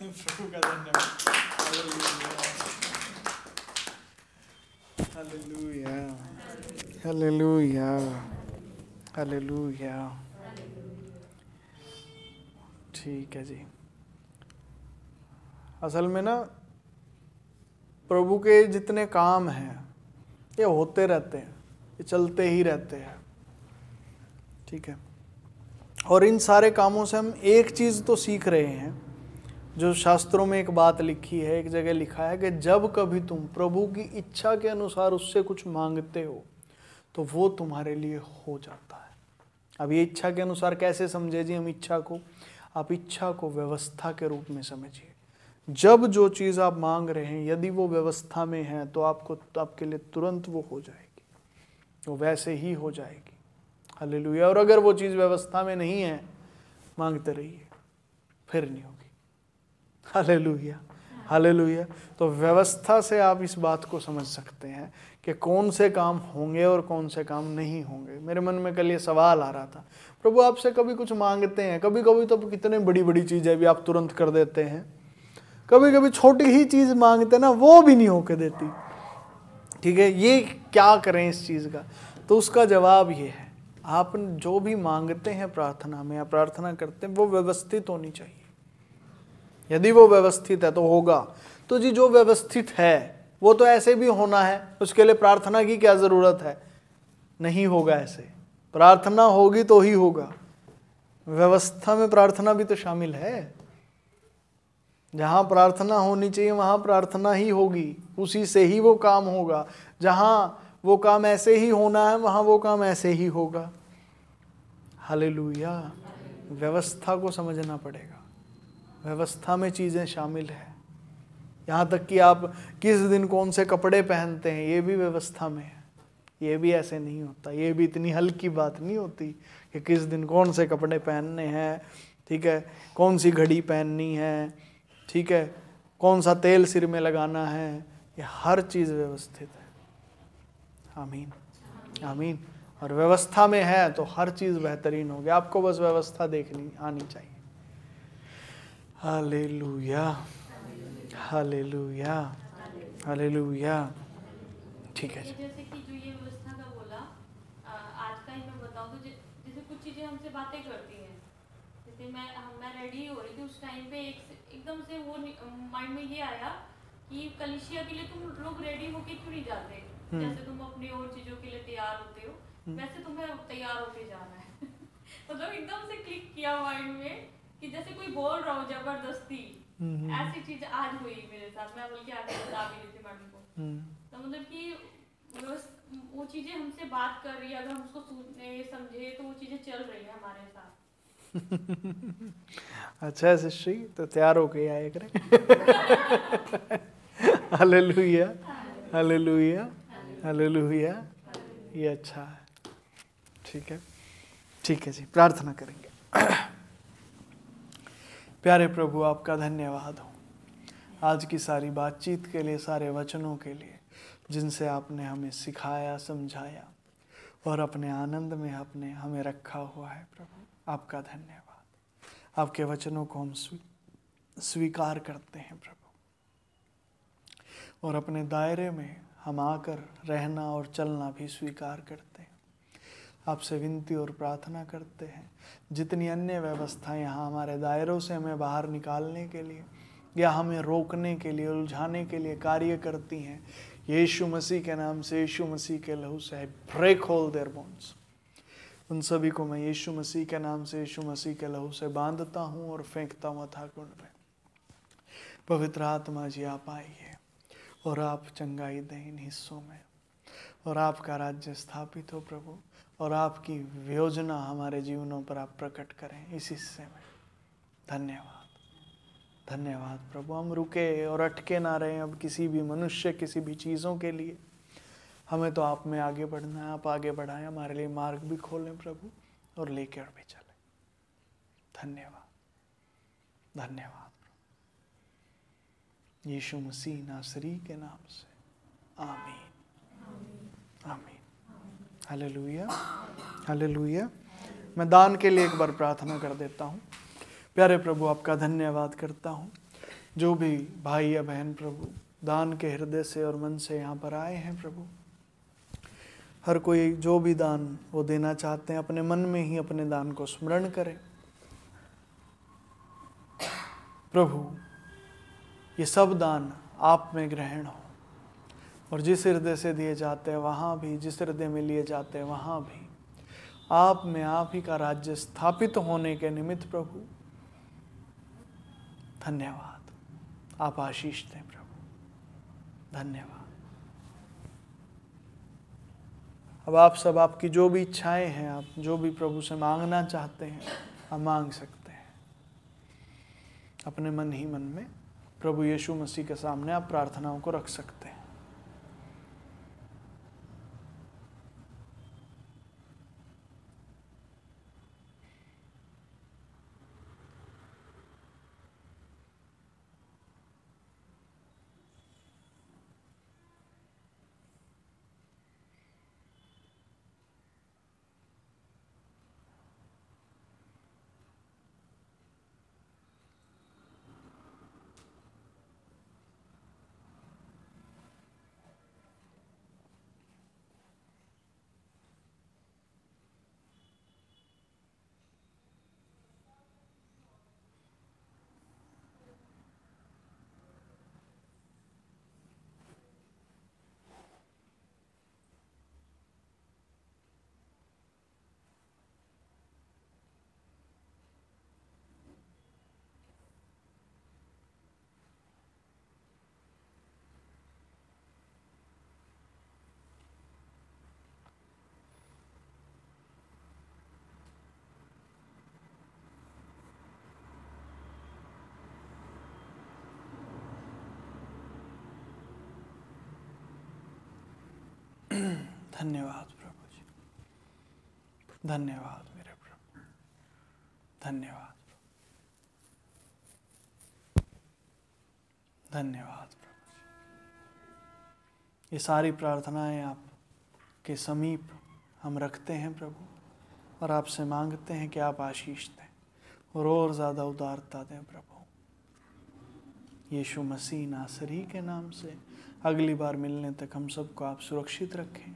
प्रभु का धन्यवाद, हालेलुया हालेलुया हालेलुया। ठीक है जी, असल में ना प्रभु के जितने काम हैं ये होते रहते हैं, ये चलते ही रहते हैं, ठीक है। और इन सारे कामों से हम एक चीज़ तो सीख रहे हैं, जो शास्त्रों में एक बात लिखी है, एक जगह लिखा है कि जब कभी तुम प्रभु की इच्छा के अनुसार उससे कुछ मांगते हो तो वो तुम्हारे लिए हो जाता है। अब ये इच्छा के अनुसार कैसे समझे जी हम इच्छा को? आप इच्छा को व्यवस्था के रूप में समझिए। जब जो चीज़ आप मांग रहे हैं यदि वो व्यवस्था में है तो आपके लिए तुरंत वो हो जाएगी। वो वैसे ही हो जाएगी। हालेलुया। और अगर वो चीज़ व्यवस्था में नहीं है, मांगते रहिए, फिर नहीं होगी। Hallelujah, hallelujah. तो व्यवस्था से आप इस बात को समझ सकते हैं कि कौन से काम होंगे और कौन से काम नहीं होंगे। मेरे मन में कल ये सवाल आ रहा था, प्रभु आपसे कभी कुछ मांगते हैं, कभी कभी तो कितने बड़ी बड़ी चीज़ें भी आप तुरंत कर देते हैं, कभी कभी छोटी ही चीज़ मांगते ना, वो भी नहीं होके देती। ठीक है, ये क्या करें इस चीज़ का? तो उसका जवाब ये है, आप जो भी मांगते हैं प्रार्थना में या प्रार्थना करते हैं, वो व्यवस्थित होनी चाहिए। यदि वो व्यवस्थित है तो होगा। तो जी जो व्यवस्थित है वो तो ऐसे भी होना है, उसके लिए प्रार्थना की क्या ज़रूरत है? नहीं होगा ऐसे, प्रार्थना होगी तो ही होगा। व्यवस्था में प्रार्थना भी तो शामिल है। जहाँ प्रार्थना होनी चाहिए वहाँ प्रार्थना ही होगी, उसी से ही वो काम होगा। जहाँ वो काम ऐसे ही होना है वहाँ वो काम ऐसे ही होगा। हालेलुया। व्यवस्था को समझना पड़ेगा, व्यवस्था में चीज़ें शामिल है। यहाँ तक कि आप किस दिन कौन से कपड़े पहनते हैं ये भी व्यवस्था में है। ये भी ऐसे नहीं होता, ये भी इतनी हल्की बात नहीं होती कि किस दिन कौन से कपड़े पहनने हैं, ठीक है, कौन सी घड़ी पहननी है, ठीक है, कौन सा तेल सिर में लगाना है, ये हर चीज़ व्यवस्थित है। आमीन, आमीन। और व्यवस्था में है तो हर चीज़ बेहतरीन होगी। आपको बस व्यवस्था देखनी आनी चाहिए। Hallelujah, hallelujah, hallelujah. ठीक है जी। जैसे कि जो ये व्यवस्था का बोला, आज का ही मैं बताऊं तो जैसे कुछ चीजें हमसे बातें करती हैं। जैसे मैं रेडी हो रही थी उस टाइम पे एकदम से वो माइंड में ये आया कि कलीसिया के लिए तुम लोग रेडी होके क्यों नहीं जाते? जैसे तुम अपनी और चीजों के लिए तैयार होते हो, वैसे तुम्हें तैयार होके जाना है। मतलब एकदम से क्लिक किया माइंड में कि जैसे कोई बोल रहा हो जबरदस्ती। ऐसी चीज आज हुई मेरे साथ। मैं बल्कि आगे बता भी रही थी मैडम को। तो मतलब कि वो चीजें हमसे बात कर रही है, अगर हम उसको सुने समझे तो वो चीजें चल रही है हमारे साथ। अच्छा शिष्य, तो तैयार हो गए आए करें। Hallelujah, hallelujah, hallelujah. ये अच्छा है। ठीक है, ठीक है जी, प्रार्थना करेंगे। प्यारे प्रभु, आपका धन्यवाद हो आज की सारी बातचीत के लिए, सारे वचनों के लिए जिनसे आपने हमें सिखाया, समझाया और अपने आनंद में आपने हमें रखा हुआ है। प्रभु आपका धन्यवाद। आपके वचनों को हम स्वीकार करते हैं प्रभु, और अपने दायरे में हम आकर रहना और चलना भी स्वीकार करते हैं। आपसे विनती और प्रार्थना करते हैं, जितनी अन्य व्यवस्थाएं यहाँ हमारे दायरों से हमें बाहर निकालने के लिए या हमें रोकने के लिए, उलझाने के लिए कार्य करती हैं, यीशु मसीह के नाम से, यीशु मसीह के लहू से ब्रेक होल देयर बोन्स। उन सभी को मैं यीशु मसीह के नाम से, यीशु मसीह के लहू से बांधता हूँ और फेंकता हूँ अथाह कुंड में। पवित्र आत्मा जी आप आइए और आप चंगाई दें इन हिस्सों में, और आपका राज्य स्थापित हो प्रभु, और आपकी योजना हमारे जीवनों पर आप प्रकट करें इस हिस्से में। धन्यवाद, धन्यवाद प्रभु। हम रुके और अटके ना रहें अब किसी भी मनुष्य, किसी भी चीज़ों के लिए। हमें तो आप में आगे बढ़ना है, आप आगे बढ़ाएं, हमारे लिए मार्ग भी खोलें प्रभु, और लेकर भी चलें। धन्यवाद, धन्यवाद प्रभु। यीशु मसीह नासरी के नाम से, आमीन, आमीन। Hallelujah, hallelujah. मैं दान के लिए एक बार प्रार्थना कर देता हूँ। प्यारे प्रभु, आपका धन्यवाद करता हूँ, जो भी भाई या बहन प्रभु दान के हृदय से और मन से यहाँ पर आए हैं प्रभु, हर कोई जो भी दान वो देना चाहते हैं अपने मन में ही अपने दान को स्मरण करें प्रभु। ये सब दान आप में ग्रहण हो, और जिस हृदय से दिए जाते हैं वहाँ भी, जिस हृदय में लिए जाते हैं वहाँ भी आप में, आप ही का राज्य स्थापित होने के निमित्त प्रभु धन्यवाद। आप आशीष दें प्रभु, धन्यवाद। अब आप सब, आपकी जो भी इच्छाएं हैं, आप जो भी प्रभु से मांगना चाहते हैं, आप मांग सकते हैं अपने मन ही मन में। प्रभु यीशु मसीह के सामने आप प्रार्थनाओं को रख सकते हैं। धन्यवाद प्रभु जी, धन्यवाद मेरे प्रभु, धन्यवाद, धन्यवाद प्रभु जी। ये सारी प्रार्थनाएं आपके समीप हम रखते हैं प्रभु, और आपसे मांगते हैं कि आप आशीष दें और ज़्यादा उदारता दें प्रभु। यीशु मसीह नासरी के नाम से अगली बार मिलने तक हम सबको आप सुरक्षित रखें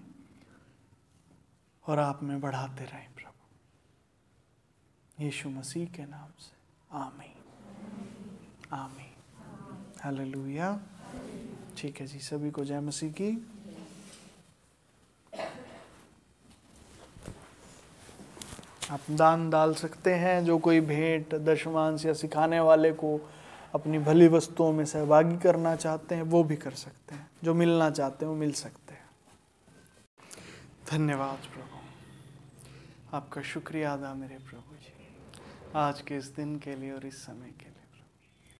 और आप में बढ़ाते रहें प्रभु। यीशु मसीह के नाम से आमीन, आमीन, हालेलुया। ठीक है जी, सभी को जय मसीह की। आप दान डाल सकते हैं। जो कोई भेंट, दशमांश या सिखाने वाले को अपनी भली वस्तुओं में सहभागी करना चाहते हैं वो भी कर सकते हैं। जो मिलना चाहते हैं वो मिल सकते हैं। धन्यवाद प्रभु, आपका शुक्रिया अदा मेरे प्रभु जी, आज के इस दिन के लिए और इस समय के लिए।